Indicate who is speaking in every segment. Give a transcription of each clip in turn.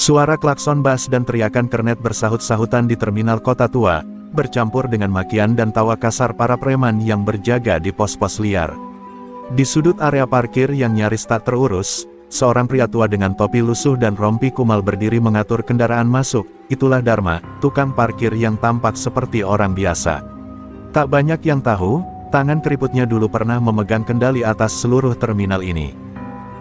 Speaker 1: Suara klakson bas dan teriakan kernet bersahut-sahutan di terminal kota tua, bercampur dengan makian dan tawa kasar para preman yang berjaga di pos-pos liar. Di sudut area parkir yang nyaris tak terurus, seorang pria tua dengan topi lusuh dan rompi kumal berdiri mengatur kendaraan masuk. Itulah Dharma, tukang parkir yang tampak seperti orang biasa. Tak banyak yang tahu, tangan keriputnya dulu pernah memegang kendali atas seluruh terminal ini.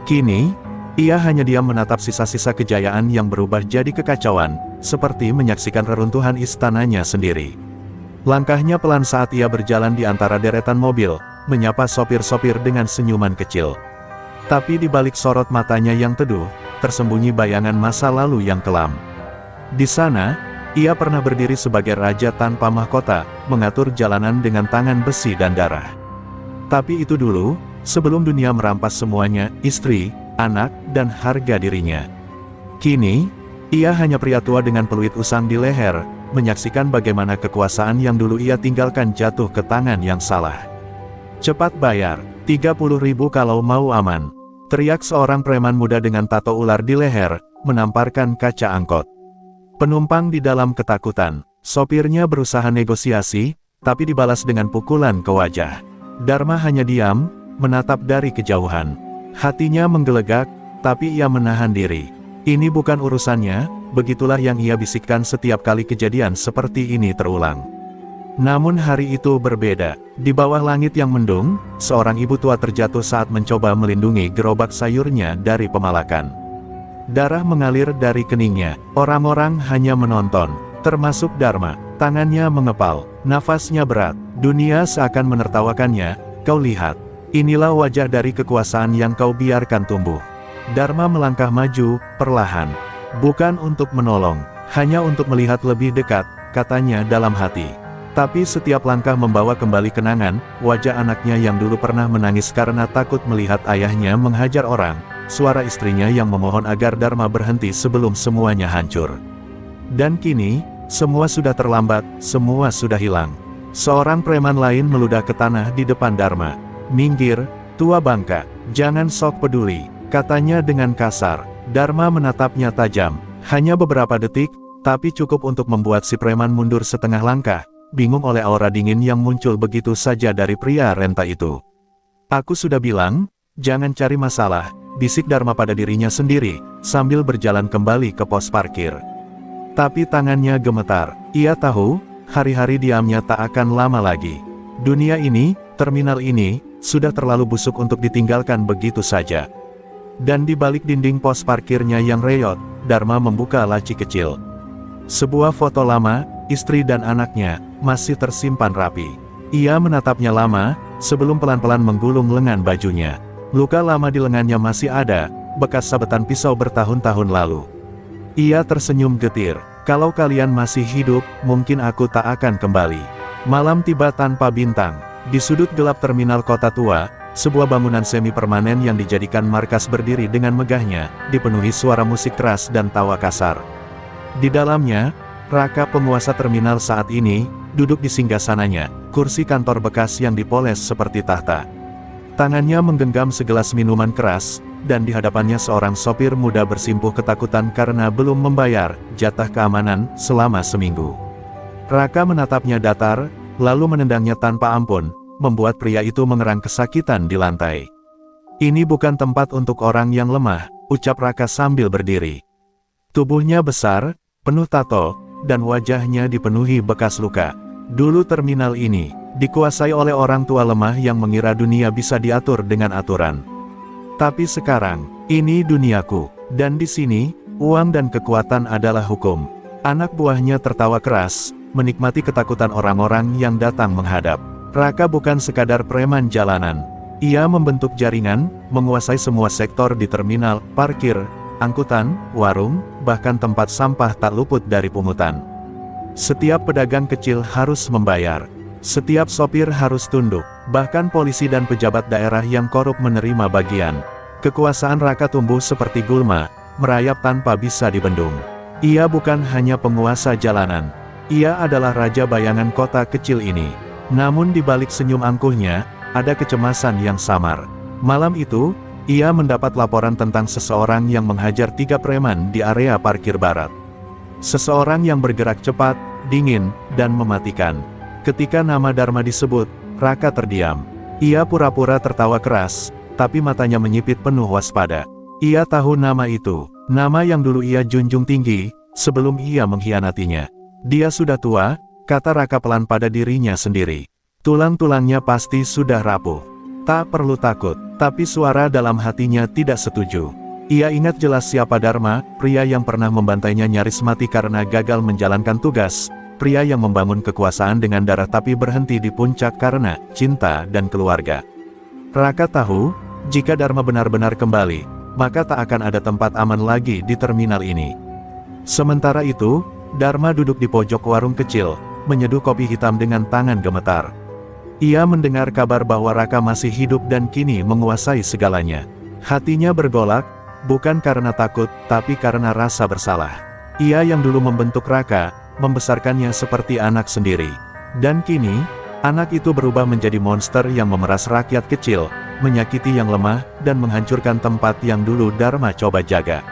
Speaker 1: Kini, ia hanya diam menatap sisa-sisa kejayaan yang berubah jadi kekacauan, seperti menyaksikan reruntuhan istananya sendiri. Langkahnya pelan saat ia berjalan di antara deretan mobil, menyapa sopir-sopir dengan senyuman kecil. Tapi di balik sorot matanya yang teduh, tersembunyi bayangan masa lalu yang kelam. Di sana, ia pernah berdiri sebagai raja tanpa mahkota, mengatur jalanan dengan tangan besi dan darah. Tapi itu dulu, sebelum dunia merampas semuanya, istri, anak, dan harga dirinya. Kini, ia hanya pria tua dengan peluit usang di leher, menyaksikan bagaimana kekuasaan yang dulu ia tinggalkan jatuh ke tangan yang salah. "Cepat bayar, 30.000 kalau mau aman," teriak seorang preman muda dengan tato ular di leher, menamparkan kaca angkot. Penumpang di dalam ketakutan, sopirnya berusaha negosiasi, tapi dibalas dengan pukulan ke wajah. Dharma hanya diam, menatap dari kejauhan. Hatinya menggelegak, tapi ia menahan diri. Ini bukan urusannya, begitulah yang ia bisikkan setiap kali kejadian seperti ini terulang. Namun hari itu berbeda. Di bawah langit yang mendung, seorang ibu tua terjatuh saat mencoba melindungi gerobak sayurnya dari pemalakan. Darah mengalir dari keningnya, orang-orang hanya menonton, termasuk Dharma. Tangannya mengepal, nafasnya berat, dunia seakan menertawakannya. "Kau lihat, inilah wajah dari kekuasaan yang kau biarkan tumbuh." Dharma melangkah maju, perlahan. Bukan untuk menolong, hanya untuk melihat lebih dekat, katanya dalam hati. Tapi setiap langkah membawa kembali kenangan, wajah anaknya yang dulu pernah menangis karena takut melihat ayahnya menghajar orang, suara istrinya yang memohon agar Dharma berhenti sebelum semuanya hancur. Dan kini, semua sudah terlambat, semua sudah hilang. Seorang preman lain meludah ke tanah di depan Dharma. "Minggir, tua bangka, jangan sok peduli," katanya dengan kasar. Dharma menatapnya tajam. Hanya beberapa detik, tapi cukup untuk membuat si preman mundur setengah langkah, bingung oleh aura dingin yang muncul begitu saja dari pria renta itu. "Aku sudah bilang, jangan cari masalah," bisik Dharma pada dirinya sendiri, sambil berjalan kembali ke pos parkir. Tapi tangannya gemetar. Ia tahu, hari-hari diamnya tak akan lama lagi. Dunia ini, terminal ini, sudah terlalu busuk untuk ditinggalkan begitu saja. Dan di balik dinding pos parkirnya yang reyot, Dharma membuka laci kecil. Sebuah foto lama, istri dan anaknya, masih tersimpan rapi. Ia menatapnya lama, sebelum pelan-pelan menggulung lengan bajunya. Luka lama di lengannya masih ada, bekas sabetan pisau bertahun-tahun lalu. Ia tersenyum getir. "Kalau kalian masih hidup, mungkin aku tak akan kembali." Malam tiba tanpa bintang. Di sudut gelap terminal kota tua, sebuah bangunan semi-permanen yang dijadikan markas berdiri dengan megahnya, dipenuhi suara musik keras dan tawa kasar. Di dalamnya, Raka, penguasa terminal saat ini, duduk di singgasananya, kursi kantor bekas yang dipoles seperti tahta. Tangannya menggenggam segelas minuman keras, dan di hadapannya seorang sopir muda bersimpuh ketakutan karena belum membayar jatah keamanan selama seminggu. Raka menatapnya datar, lalu menendangnya tanpa ampun, membuat pria itu mengerang kesakitan di lantai. "Ini bukan tempat untuk orang yang lemah," ucap Raka sambil berdiri. Tubuhnya besar, penuh tato, dan wajahnya dipenuhi bekas luka. Dulu terminal ini dikuasai oleh orang tua lemah yang mengira dunia bisa diatur dengan aturan. Tapi sekarang, ini duniaku, dan di sini, uang dan kekuatan adalah hukum. Anak buahnya tertawa keras, menikmati ketakutan orang-orang yang datang menghadap. Raka bukan sekadar preman jalanan. Ia membentuk jaringan, menguasai semua sektor di terminal, parkir, angkutan, warung, bahkan tempat sampah tak luput dari pungutan. Setiap pedagang kecil harus membayar. Setiap sopir harus tunduk, bahkan polisi dan pejabat daerah yang korup menerima bagian. Kekuasaan Raka tumbuh seperti gulma, merayap tanpa bisa dibendung. Ia bukan hanya penguasa jalanan. Ia adalah raja bayangan kota kecil ini. Namun di balik senyum angkuhnya, ada kecemasan yang samar. Malam itu, Ia mendapat laporan tentang seseorang yang menghajar 3 preman di area parkir barat. Seseorang yang bergerak cepat, dingin, dan mematikan. Ketika nama Dharma disebut, Raka terdiam. Ia pura-pura tertawa keras, tapi matanya menyipit penuh waspada. Ia tahu nama itu, nama yang dulu ia junjung tinggi, sebelum ia mengkhianatinya. Dia sudah tua, kata Raka pelan pada dirinya sendiri. Tulang-tulangnya pasti sudah rapuh. Tak perlu takut, tapi suara dalam hatinya tidak setuju. Ia ingat jelas siapa Dharma, pria yang pernah membantainya nyaris mati karena gagal menjalankan tugas. Pria yang membangun kekuasaan dengan darah tapi berhenti di puncak karena cinta dan keluarga. Raka tahu, jika Dharma benar-benar kembali, maka tak akan ada tempat aman lagi di terminal ini. Sementara itu, Dharma duduk di pojok warung kecil, menyeduh kopi hitam dengan tangan gemetar. Ia mendengar kabar bahwa Raka masih hidup dan kini menguasai segalanya. Hatinya bergolak, bukan karena takut, tapi karena rasa bersalah. Ia yang dulu membentuk Raka, membesarkannya seperti anak sendiri. Dan kini, anak itu berubah menjadi monster yang memeras rakyat kecil, menyakiti yang lemah, dan menghancurkan tempat yang dulu Dharma coba jaga.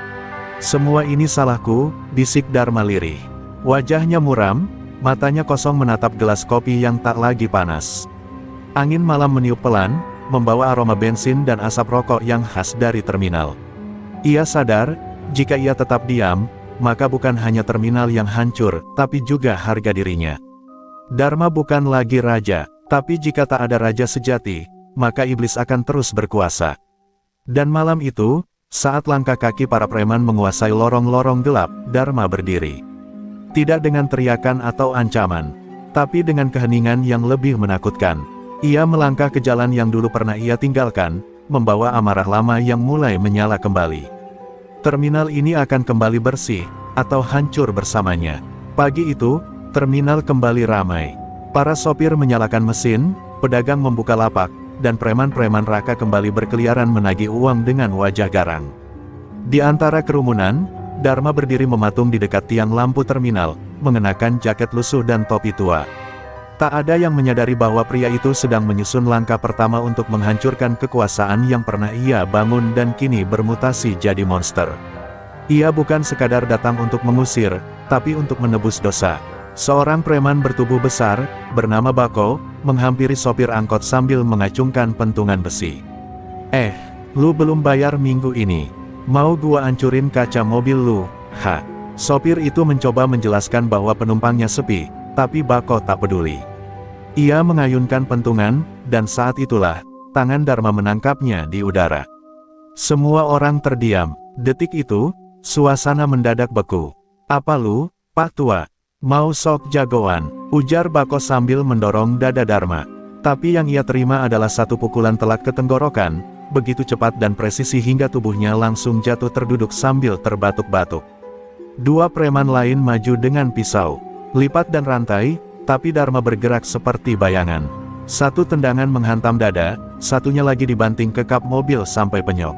Speaker 1: Semua ini salahku, bisik Dharma lirih. Wajahnya muram, matanya kosong menatap gelas kopi yang tak lagi panas. Angin malam meniup pelan, membawa aroma bensin dan asap rokok yang khas dari terminal. Ia sadar, jika ia tetap diam, maka bukan hanya terminal yang hancur, tapi juga harga dirinya. Dharma bukan lagi raja, tapi jika tak ada raja sejati, maka iblis akan terus berkuasa. Dan malam itu, saat langkah kaki para preman menguasai lorong-lorong gelap, Dharma berdiri. Tidak dengan teriakan atau ancaman, tapi dengan keheningan yang lebih menakutkan. Ia melangkah ke jalan yang dulu pernah ia tinggalkan, membawa amarah lama yang mulai menyala kembali. Terminal ini akan kembali bersih, atau hancur bersamanya. Pagi itu, terminal kembali ramai. Para sopir menyalakan mesin, pedagang membuka lapak, dan preman-preman Raka kembali berkeliaran menagih uang dengan wajah garang. Di antara kerumunan, Dharma berdiri mematung di dekat tiang lampu terminal, mengenakan jaket lusuh dan topi tua. Tak ada yang menyadari bahwa pria itu sedang menyusun langkah pertama untuk menghancurkan kekuasaan yang pernah ia bangun dan kini bermutasi jadi monster. Ia bukan sekadar datang untuk mengusir, tapi untuk menebus dosa. Seorang preman bertubuh besar, bernama Bako, menghampiri sopir angkot sambil mengacungkan pentungan besi. Lu belum bayar minggu ini. Mau gua ancurin kaca mobil lu, ha? Sopir itu mencoba menjelaskan bahwa penumpangnya sepi, tapi Bako tak peduli. Ia mengayunkan pentungan, dan saat itulah, tangan Dharma menangkapnya di udara. Semua orang terdiam. Detik itu, suasana mendadak beku. Apa lu, Pak Tua? Mau sok jagoan? Ujar Bako sambil mendorong dada Dharma. Tapi yang ia terima adalah satu pukulan telak ke tenggorokan, begitu cepat dan presisi hingga tubuhnya langsung jatuh terduduk sambil terbatuk-batuk. Dua preman lain maju dengan pisau, lipat dan rantai, tapi Dharma bergerak seperti bayangan. Satu tendangan menghantam dada, satunya lagi dibanting ke kap mobil sampai penyok.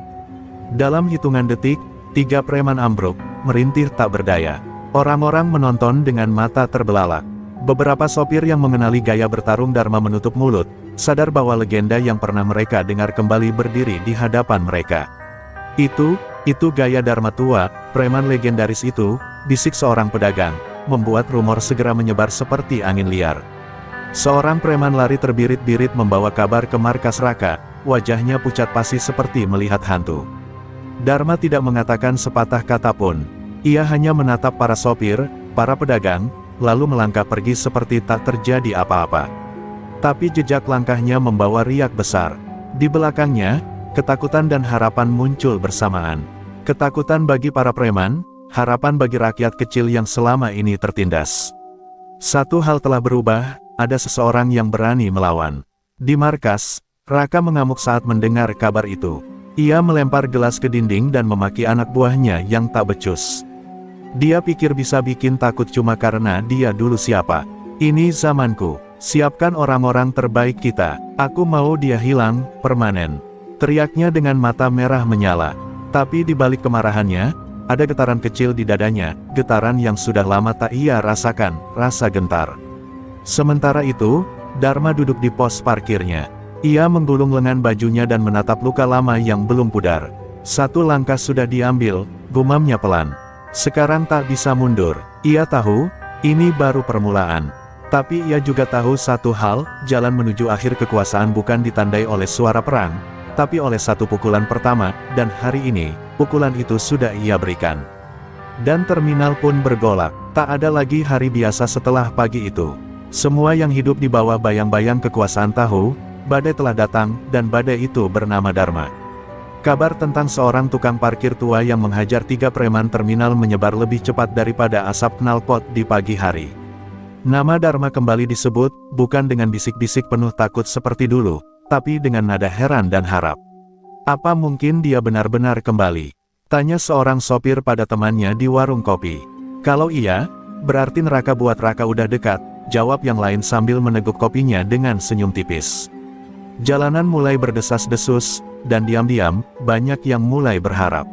Speaker 1: Dalam hitungan detik, 3 preman ambruk, merintih tak berdaya. Orang-orang menonton dengan mata terbelalak. Beberapa sopir yang mengenali gaya bertarung Dharma menutup mulut, sadar bahwa legenda yang pernah mereka dengar kembali berdiri di hadapan mereka. Itu gaya Dharma tua, preman legendaris itu, bisik seorang pedagang, membuat rumor segera menyebar seperti angin liar. Seorang preman lari terbirit-birit membawa kabar ke markas Raka, wajahnya pucat pasi seperti melihat hantu. Dharma tidak mengatakan sepatah kata pun. Ia hanya menatap para sopir, para pedagang, lalu melangkah pergi seperti tak terjadi apa-apa. Tapi jejak langkahnya membawa riak besar. Di belakangnya, ketakutan dan harapan muncul bersamaan. Ketakutan bagi para preman, harapan bagi rakyat kecil yang selama ini tertindas. Satu hal telah berubah, ada seseorang yang berani melawan. Di markas, Raka mengamuk saat mendengar kabar itu. Ia melempar gelas ke dinding dan memaki anak buahnya yang tak becus. Dia pikir bisa bikin takut cuma karena dia dulu siapa. Ini zamanku, siapkan orang-orang terbaik kita, aku mau dia hilang, permanen. Teriaknya dengan mata merah menyala. Tapi di balik kemarahannya, ada getaran kecil di dadanya, getaran yang sudah lama tak ia rasakan, rasa gentar. Sementara itu, Dharma duduk di pos parkirnya. Ia menggulung lengan bajunya dan menatap luka lama yang belum pudar. Satu langkah sudah diambil, gumamnya pelan. Sekarang tak bisa mundur. Ia tahu, ini baru permulaan. Tapi ia juga tahu satu hal, jalan menuju akhir kekuasaan bukan ditandai oleh suara perang, tapi oleh satu pukulan pertama, dan hari ini, pukulan itu sudah ia berikan. Dan terminal pun bergolak. Tak ada lagi hari biasa setelah pagi itu. Semua yang hidup di bawah bayang-bayang kekuasaan tahu, badai telah datang, dan badai itu bernama Dharma. Kabar tentang seorang tukang parkir tua yang menghajar 3 preman terminal menyebar lebih cepat daripada asap knalpot di pagi hari. Nama Dharma kembali disebut, bukan dengan bisik-bisik penuh takut seperti dulu, tapi dengan nada heran dan harap. Apa mungkin dia benar-benar kembali? Tanya seorang sopir pada temannya di warung kopi. Kalau iya, berarti neraka buat Raka udah dekat, jawab yang lain sambil meneguk kopinya dengan senyum tipis. Jalanan mulai berdesas-desus, dan diam-diam, banyak yang mulai berharap.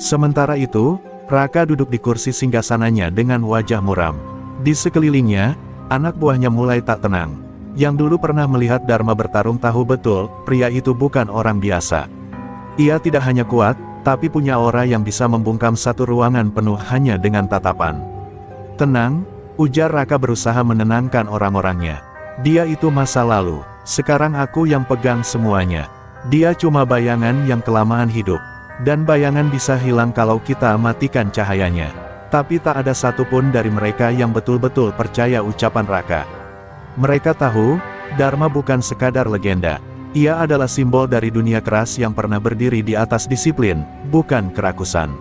Speaker 1: Sementara itu, Raka duduk di kursi singgasananya dengan wajah muram. Di sekelilingnya, anak buahnya mulai tak tenang. Yang dulu pernah melihat Dharma bertarung tahu betul, pria itu bukan orang biasa. Ia tidak hanya kuat, tapi punya aura yang bisa membungkam satu ruangan penuh hanya dengan tatapan. Tenang, ujar Raka berusaha menenangkan orang-orangnya. Dia itu masa lalu, sekarang aku yang pegang semuanya. Dia cuma bayangan yang kelamaan hidup. Dan bayangan bisa hilang kalau kita matikan cahayanya. Tapi tak ada satupun dari mereka yang betul-betul percaya ucapan Raka. Mereka tahu, Dharma bukan sekadar legenda. Ia adalah simbol dari dunia keras yang pernah berdiri di atas disiplin, bukan kerakusan.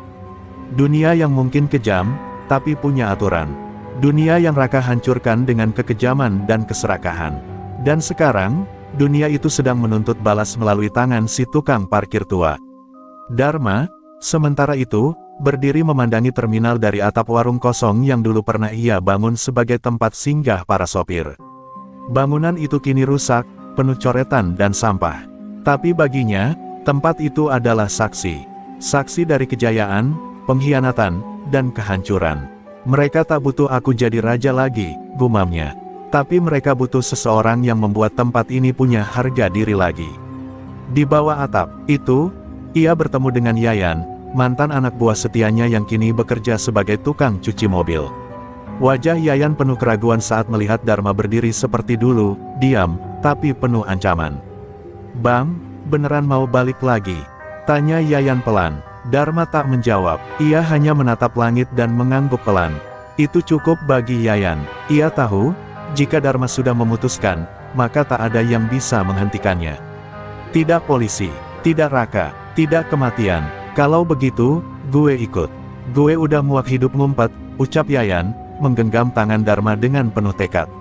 Speaker 1: Dunia yang mungkin kejam, tapi punya aturan. Dunia yang Raka hancurkan dengan kekejaman dan keserakahan. Dan sekarang, dunia itu sedang menuntut balas melalui tangan si tukang parkir tua. Dharma, sementara itu, berdiri memandangi terminal dari atap warung kosong yang dulu pernah ia bangun sebagai tempat singgah para sopir. Bangunan itu kini rusak, penuh coretan dan sampah. Tapi baginya, tempat itu adalah saksi. Saksi dari kejayaan, pengkhianatan, dan kehancuran. Mereka tak butuh aku jadi raja lagi, gumamnya. Tapi mereka butuh seseorang yang membuat tempat ini punya harga diri lagi. Di bawah atap itu, ia bertemu dengan Yayan, mantan anak buah setianya yang kini bekerja sebagai tukang cuci mobil. Wajah Yayan penuh keraguan saat melihat Dharma berdiri seperti dulu, diam, tapi penuh ancaman. "Bang, beneran mau balik lagi?" tanya Yayan pelan. Dharma tak menjawab, ia hanya menatap langit dan mengangguk pelan. Itu cukup bagi Yayan. Ia tahu, jika Dharma sudah memutuskan, maka tak ada yang bisa menghentikannya. Tidak polisi, tidak Raka, tidak kematian. Kalau begitu, gue ikut. Gue udah muak hidup ngumpet, ucap Yayan, menggenggam tangan Dharma dengan penuh tekad.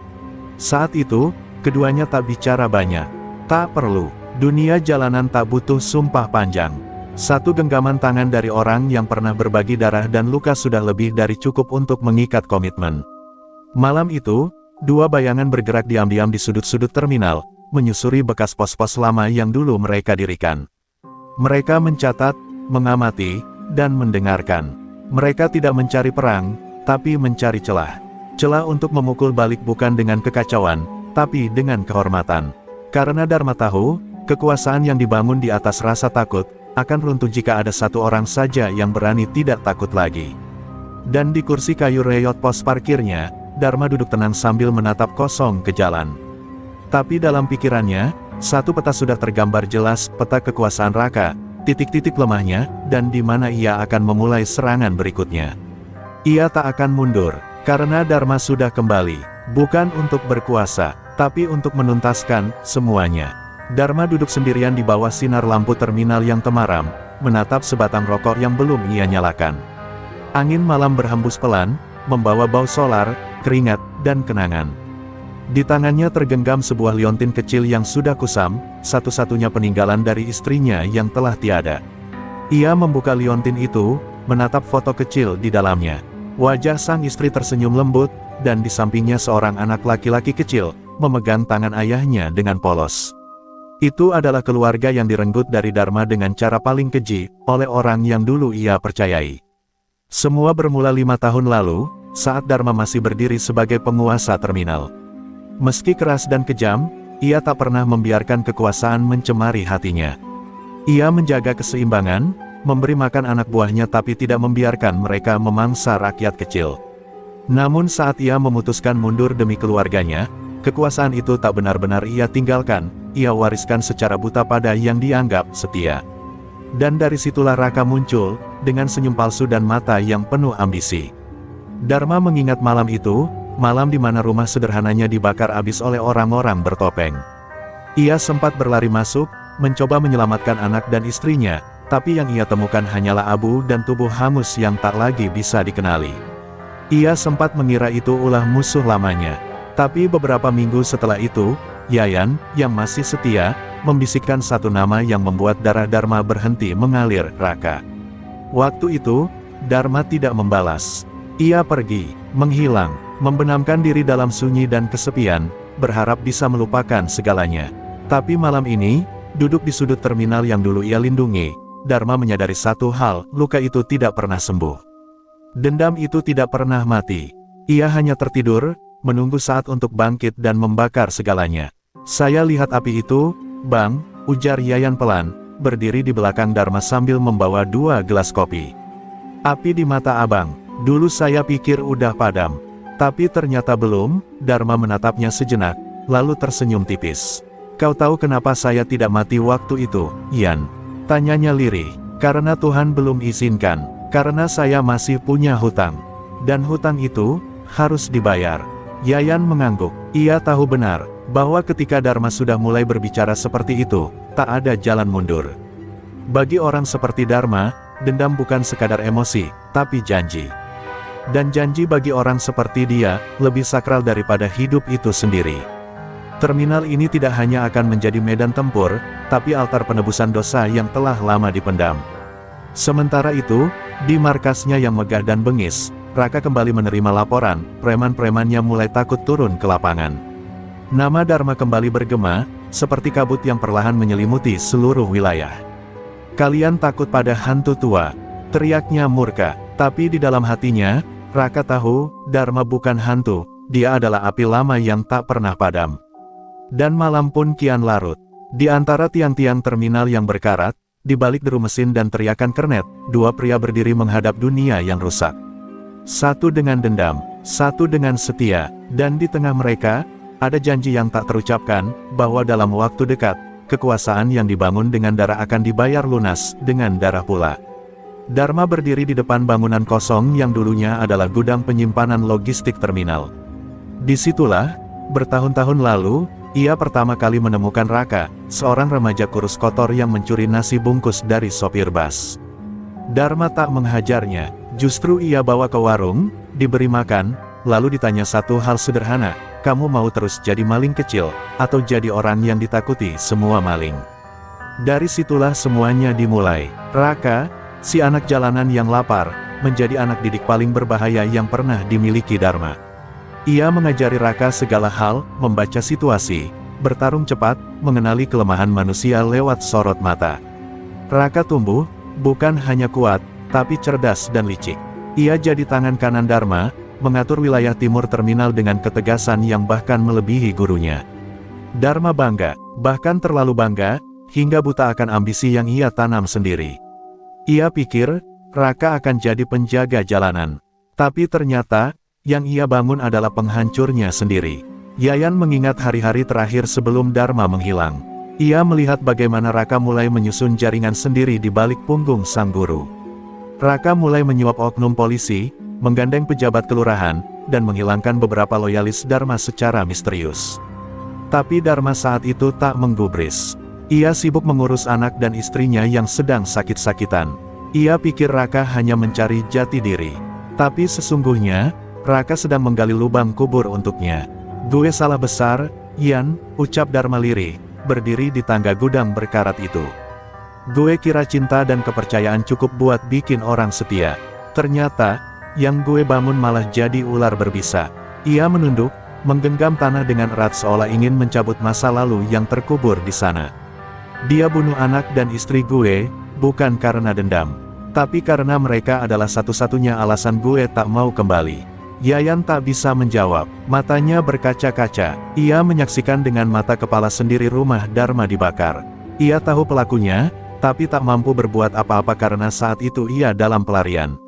Speaker 1: Saat itu, keduanya tak bicara banyak. Tak perlu, dunia jalanan tak butuh sumpah panjang. Satu genggaman tangan dari orang yang pernah berbagi darah dan luka sudah lebih dari cukup untuk mengikat komitmen. Malam itu, dua bayangan bergerak diam-diam di sudut-sudut terminal, menyusuri bekas pos-pos lama yang dulu mereka dirikan. Mereka mencatat, mengamati, dan mendengarkan. Mereka tidak mencari perang, tapi mencari celah. Celah untuk memukul balik bukan dengan kekacauan, tapi dengan kehormatan. Karena Dharma tahu, kekuasaan yang dibangun di atas rasa takut, akan runtuh jika ada satu orang saja yang berani tidak takut lagi. Dan di kursi kayu reyot pos parkirnya, Dharma duduk tenang sambil menatap kosong ke jalan. Tapi dalam pikirannya, satu peta sudah tergambar jelas, peta kekuasaan Raka, titik-titik lemahnya, dan di mana ia akan memulai serangan berikutnya. Ia tak akan mundur, karena Dharma sudah kembali, bukan untuk berkuasa, tapi untuk menuntaskan semuanya. Dharma duduk sendirian di bawah sinar lampu terminal yang temaram, menatap sebatang rokok yang belum ia nyalakan. Angin malam berhembus pelan, membawa bau solar, keringat, dan kenangan. Di tangannya tergenggam sebuah liontin kecil yang sudah kusam, satu-satunya peninggalan dari istrinya yang telah tiada. Ia membuka liontin itu, menatap foto kecil di dalamnya. Wajah sang istri tersenyum lembut, dan di sampingnya seorang anak laki-laki kecil, memegang tangan ayahnya dengan polos. Itu adalah keluarga yang direnggut dari Dharma dengan cara paling keji, oleh orang yang dulu ia percayai. Semua bermula 5 tahun lalu, saat Dharma masih berdiri sebagai penguasa terminal. Meski keras dan kejam, ia tak pernah membiarkan kekuasaan mencemari hatinya. Ia menjaga keseimbangan, memberi makan anak buahnya tapi tidak membiarkan mereka memangsa rakyat kecil. Namun saat ia memutuskan mundur demi keluarganya, kekuasaan itu tak benar-benar ia tinggalkan, ia wariskan secara buta pada yang dianggap setia. Dan dari situlah Raka muncul, dengan senyum palsu dan mata yang penuh ambisi. Dharma mengingat malam itu, malam di mana rumah sederhananya dibakar habis oleh orang-orang bertopeng. Ia sempat berlari masuk, mencoba menyelamatkan anak dan istrinya, tapi yang ia temukan hanyalah abu dan tubuh hangus yang tak lagi bisa dikenali. Ia sempat mengira itu ulah musuh lamanya. Tapi beberapa minggu setelah itu, Yayan, yang masih setia, membisikkan satu nama yang membuat darah Dharma berhenti mengalir, Raka. Waktu itu, Dharma tidak membalas. Ia pergi, menghilang, membenamkan diri dalam sunyi dan kesepian, berharap bisa melupakan segalanya. Tapi malam ini, duduk di sudut terminal yang dulu ia lindungi, Dharma menyadari satu hal, luka itu tidak pernah sembuh. Dendam itu tidak pernah mati. Ia hanya tertidur, menunggu saat untuk bangkit dan membakar segalanya. Saya lihat api itu, Bang, ujar Yayan pelan, berdiri di belakang Dharma sambil membawa 2 gelas kopi. Api di mata abang, dulu saya pikir udah padam. Tapi ternyata belum, Dharma menatapnya sejenak, lalu tersenyum tipis. Kau tahu kenapa saya tidak mati waktu itu, Yan? Tanyanya lirih. Karena Tuhan belum izinkan, karena saya masih punya hutang. Dan hutang itu, harus dibayar. Yayan mengangguk. Ia tahu benar, bahwa ketika Dharma sudah mulai berbicara seperti itu, tak ada jalan mundur. Bagi orang seperti Dharma, dendam bukan sekadar emosi, tapi janji. Dan janji bagi orang seperti dia, lebih sakral daripada hidup itu sendiri. Terminal ini tidak hanya akan menjadi medan tempur, tapi altar penebusan dosa yang telah lama dipendam. Sementara itu, di markasnya yang megah dan bengis, Raka kembali menerima laporan, preman-premannya mulai takut turun ke lapangan. Nama Dharma kembali bergema, seperti kabut yang perlahan menyelimuti seluruh wilayah. Kalian takut pada hantu tua, teriaknya murka, tapi di dalam hatinya, Raka tahu, Dharma bukan hantu, dia adalah api lama yang tak pernah padam. Dan malam pun kian larut. Di antara tiang-tiang terminal yang berkarat, di balik deru mesin dan teriakan kernet, 2 pria berdiri menghadap dunia yang rusak. Satu dengan dendam, satu dengan setia, dan di tengah mereka, ada janji yang tak terucapkan, bahwa dalam waktu dekat, kekuasaan yang dibangun dengan darah akan dibayar lunas dengan darah pula. Dharma berdiri di depan bangunan kosong yang dulunya adalah gudang penyimpanan logistik terminal. Disitulah, bertahun-tahun lalu, ia pertama kali menemukan Raka, seorang remaja kurus kotor yang mencuri nasi bungkus dari sopir bus. Dharma tak menghajarnya, justru ia bawa ke warung, diberi makan, lalu ditanya satu hal sederhana, kamu mau terus jadi maling kecil, atau jadi orang yang ditakuti semua maling? Dari situlah semuanya dimulai. Raka, si anak jalanan yang lapar, menjadi anak didik paling berbahaya yang pernah dimiliki Dharma. Ia mengajari Raka segala hal, membaca situasi, bertarung cepat, mengenali kelemahan manusia lewat sorot mata. Raka tumbuh, bukan hanya kuat, tapi cerdas dan licik. Ia jadi tangan kanan Dharma, mengatur wilayah timur terminal dengan ketegasan yang bahkan melebihi gurunya. Dharma bangga, bahkan terlalu bangga, hingga buta akan ambisi yang ia tanam sendiri. Ia pikir, Raka akan jadi penjaga jalanan. Tapi ternyata, yang ia bangun adalah penghancurnya sendiri. Yayan mengingat hari-hari terakhir sebelum Dharma menghilang. Ia melihat bagaimana Raka mulai menyusun jaringan sendiri di balik punggung sang guru. Raka mulai menyuap oknum polisi, menggandeng pejabat kelurahan, dan menghilangkan beberapa loyalis Dharma secara misterius. Tapi Dharma saat itu tak menggubris. Ia sibuk mengurus anak dan istrinya yang sedang sakit-sakitan. Ia pikir Raka hanya mencari jati diri. Tapi sesungguhnya, Raka sedang menggali lubang kubur untuknya. Gue salah besar, Yan, ucap Dharma lirih, berdiri di tangga gudang berkarat itu. Gue kira cinta dan kepercayaan cukup buat bikin orang setia. Ternyata, yang gue bangun malah jadi ular berbisa. Ia menunduk, menggenggam tanah dengan erat seolah ingin mencabut masa lalu yang terkubur di sana. Dia bunuh anak dan istri gue, bukan karena dendam, tapi karena mereka adalah satu-satunya alasan gue tak mau kembali. Yayan tak bisa menjawab, matanya berkaca-kaca. Ia menyaksikan dengan mata kepala sendiri rumah Dharma dibakar. Ia tahu pelakunya, tapi tak mampu berbuat apa-apa karena saat itu ia dalam pelarian.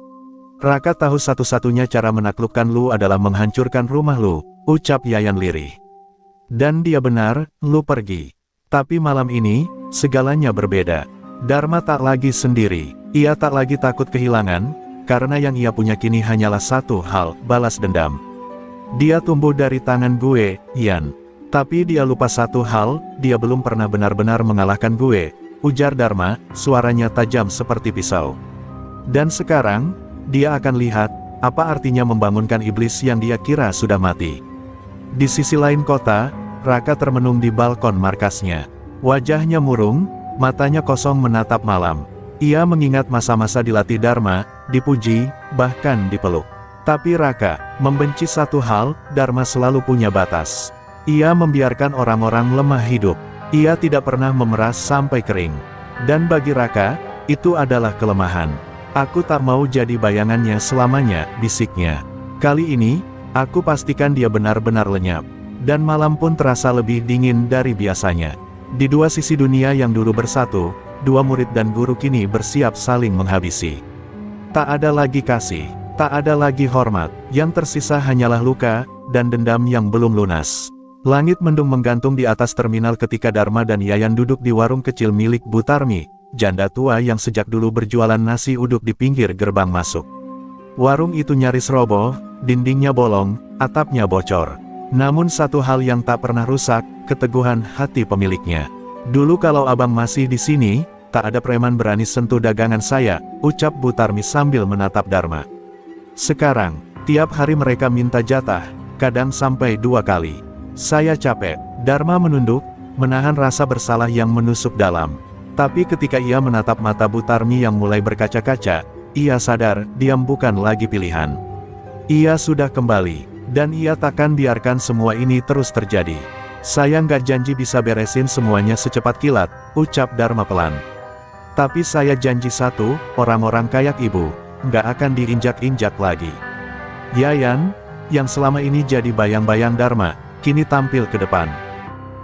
Speaker 1: Raka tahu satu-satunya cara menaklukkan Lu adalah menghancurkan rumah Lu, ucap Yayan lirih. Dan dia benar, Lu pergi. Tapi malam ini, segalanya berbeda. Dharma tak lagi sendiri, ia tak lagi takut kehilangan, karena yang ia punya kini hanyalah satu hal, balas dendam. Dia tumbuh dari tangan gue, Yan. Tapi dia lupa satu hal, dia belum pernah benar-benar mengalahkan gue, ujar Dharma, suaranya tajam seperti pisau. Dan sekarang, dia akan lihat, apa artinya membangunkan iblis yang dia kira sudah mati. Di sisi lain kota, Raka termenung di balkon markasnya. Wajahnya murung, matanya kosong menatap malam. Ia mengingat masa-masa dilatih Dharma, dipuji, bahkan dipeluk. Tapi Raka membenci satu hal, Dharma selalu punya batas. Ia membiarkan orang-orang lemah hidup. Ia tidak pernah memeras sampai kering. Dan bagi Raka, itu adalah kelemahan. Aku tak mau jadi bayangannya selamanya, bisiknya. Kali ini, aku pastikan dia benar-benar lenyap. Dan malam pun terasa lebih dingin dari biasanya. Di dua sisi dunia yang dulu bersatu, dua murid dan guru kini bersiap saling menghabisi. Tak ada lagi kasih, tak ada lagi hormat, yang tersisa hanyalah luka, dan dendam yang belum lunas. Langit mendung menggantung di atas terminal ketika Dharma dan Yayan duduk di warung kecil milik Butarmi, janda tua yang sejak dulu berjualan nasi uduk di pinggir gerbang masuk. Warung itu nyaris roboh, dindingnya bolong, atapnya bocor. Namun satu hal yang tak pernah rusak, keteguhan hati pemiliknya. Dulu kalau abang masih di sini, tak ada preman berani sentuh dagangan saya, ucap Butarmi sambil menatap Dharma. Sekarang, tiap hari mereka minta jatah, kadang sampai 2 kali. Saya capek. Dharma menunduk, menahan rasa bersalah yang menusuk dalam. Tapi ketika ia menatap mata Butarmi yang mulai berkaca-kaca, ia sadar, diam bukan lagi pilihan. Ia sudah kembali, dan ia takkan biarkan semua ini terus terjadi. Saya nggak janji bisa beresin semuanya secepat kilat, ucap Dharma pelan. Tapi saya janji satu, orang-orang kayak ibu, nggak akan diinjak-injak lagi. Yayan, yang selama ini jadi bayang-bayang Dharma, kini tampil ke depan.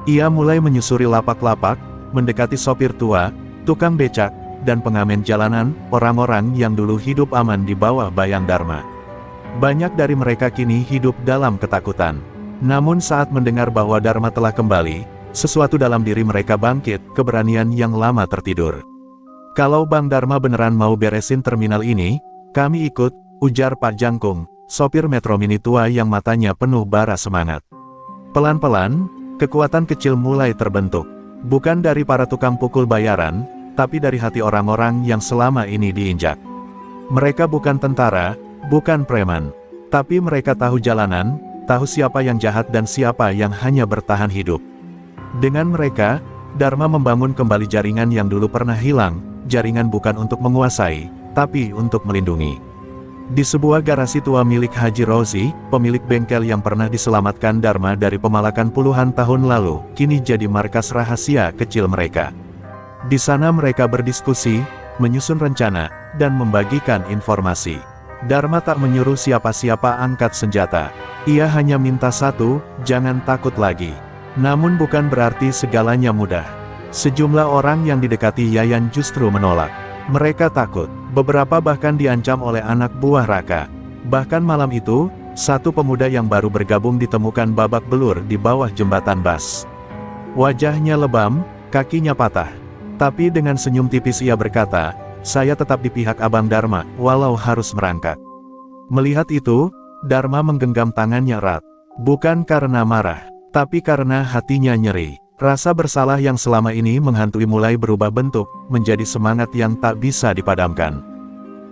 Speaker 1: Ia mulai menyusuri lapak-lapak, mendekati sopir tua, tukang becak, dan pengamen jalanan, orang-orang yang dulu hidup aman di bawah bayang Dharma. Banyak dari mereka kini hidup dalam ketakutan. Namun saat mendengar bahwa Dharma telah kembali, sesuatu dalam diri mereka bangkit, keberanian yang lama tertidur. Kalau Bang Dharma beneran mau beresin terminal ini, kami ikut, ujar Pak Jangkung, sopir Metro Mini tua yang matanya penuh bara semangat. Pelan-pelan, kekuatan kecil mulai terbentuk. Bukan dari para tukang pukul bayaran, tapi dari hati orang-orang yang selama ini diinjak. Mereka bukan tentara, bukan preman. Tapi mereka tahu jalanan, tahu siapa yang jahat dan siapa yang hanya bertahan hidup. Dengan mereka, Dharma membangun kembali jaringan yang dulu pernah hilang, jaringan bukan untuk menguasai, tapi untuk melindungi. Di sebuah garasi tua milik Haji Rozi, pemilik bengkel yang pernah diselamatkan Dharma dari pemalakan puluhan tahun lalu, kini jadi markas rahasia kecil mereka. Di sana mereka berdiskusi, menyusun rencana, dan membagikan informasi. Dharma tak menyuruh siapa-siapa angkat senjata. Ia hanya minta satu, jangan takut lagi. Namun bukan berarti segalanya mudah. Sejumlah orang yang didekati Yayan justru menolak. Mereka takut, beberapa bahkan diancam oleh anak buah Raka. Bahkan malam itu, satu pemuda yang baru bergabung ditemukan babak belur di bawah jembatan bas. Wajahnya lebam, kakinya patah. Tapi dengan senyum tipis ia berkata, saya tetap di pihak Abang Dharma, walau harus merangkak. Melihat itu, Dharma menggenggam tangannya erat. Bukan karena marah, tapi karena hatinya nyeri. Rasa bersalah yang selama ini menghantui mulai berubah bentuk, menjadi semangat yang tak bisa dipadamkan.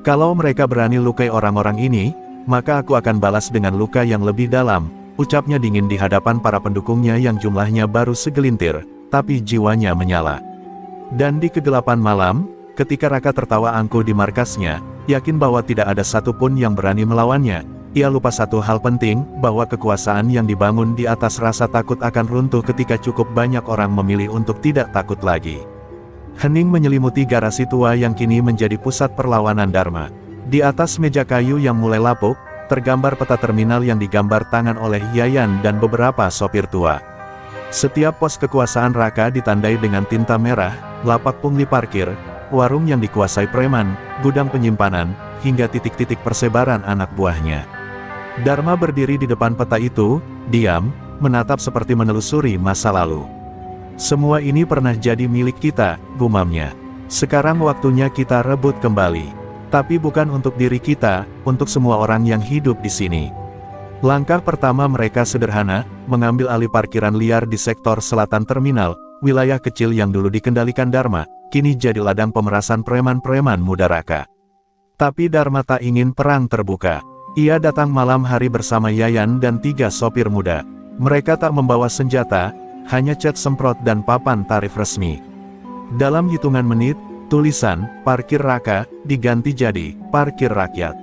Speaker 1: Kalau mereka berani lukai orang-orang ini, maka aku akan balas dengan luka yang lebih dalam, ucapnya dingin di hadapan para pendukungnya yang jumlahnya baru segelintir, tapi jiwanya menyala. Dan di kegelapan malam, ketika Raka tertawa angkuh di markasnya, yakin bahwa tidak ada satupun yang berani melawannya, ia lupa satu hal penting, bahwa kekuasaan yang dibangun di atas rasa takut akan runtuh ketika cukup banyak orang memilih untuk tidak takut lagi. Hening menyelimuti garasi tua yang kini menjadi pusat perlawanan Dharma. Di atas meja kayu yang mulai lapuk, tergambar peta terminal yang digambar tangan oleh Yayan dan beberapa sopir tua. Setiap pos kekuasaan Raka ditandai dengan tinta merah, lapak pungli parkir, warung yang dikuasai preman, gudang penyimpanan, hingga titik-titik persebaran anak buahnya. Dharma berdiri di depan peta itu, diam, menatap seperti menelusuri masa lalu. Semua ini pernah jadi milik kita, gumamnya. Sekarang waktunya kita rebut kembali. Tapi bukan untuk diri kita, untuk semua orang yang hidup di sini. Langkah pertama mereka sederhana, mengambil alih parkiran liar di sektor selatan terminal, wilayah kecil yang dulu dikendalikan Dharma, kini jadi ladang pemerasan preman-preman muda Raka. Tapi Dharma tak ingin perang terbuka. Ia datang malam hari bersama Yayan dan 3 sopir muda. Mereka tak membawa senjata, hanya cat semprot dan papan tarif resmi. Dalam hitungan menit, tulisan, parkir Raka, diganti jadi, parkir rakyat.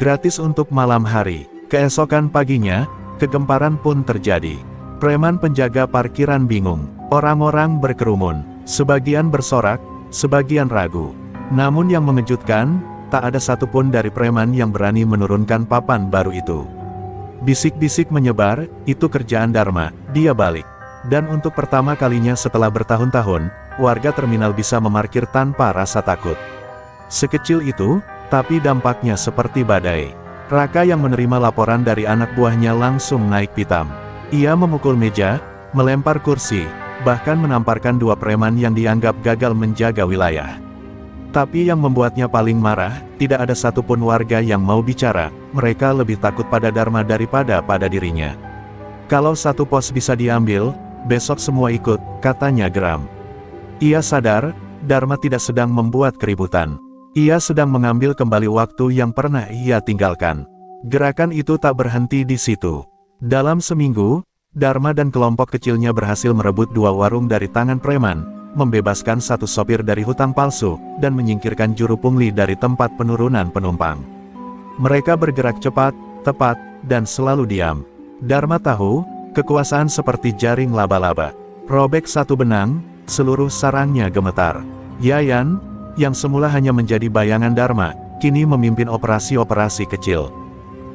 Speaker 1: Gratis untuk malam hari. Keesokan paginya, kegemparan pun terjadi. Preman penjaga parkiran bingung. Orang-orang berkerumun. Sebagian bersorak, sebagian ragu. Namun yang mengejutkan, tak ada satupun dari preman yang berani menurunkan papan baru itu. Bisik-bisik menyebar, itu kerjaan Dharma, dia balik. Dan untuk pertama kalinya setelah bertahun-tahun, warga terminal bisa memarkir tanpa rasa takut. Sekecil itu, tapi dampaknya seperti badai. Raka yang menerima laporan dari anak buahnya langsung naik pitam. Ia memukul meja, melempar kursi, bahkan menamparkan 2 preman yang dianggap gagal menjaga wilayah. Tapi yang membuatnya paling marah, tidak ada satupun warga yang mau bicara, mereka lebih takut pada Dharma daripada pada dirinya. Kalau satu pos bisa diambil, besok semua ikut, katanya geram. Ia sadar, Dharma tidak sedang membuat keributan. Ia sedang mengambil kembali waktu yang pernah ia tinggalkan. Gerakan itu tak berhenti di situ. Dalam seminggu, Dharma dan kelompok kecilnya berhasil merebut 2 warung dari tangan preman, membebaskan 1 sopir dari hutang palsu, dan menyingkirkan juru pungli dari tempat penurunan penumpang. Mereka bergerak cepat, tepat, dan selalu diam. Dharma tahu, kekuasaan seperti jaring laba-laba. Robek 1 benang, seluruh sarangnya gemetar. Yayan, yang semula hanya menjadi bayangan Dharma, kini memimpin operasi-operasi kecil.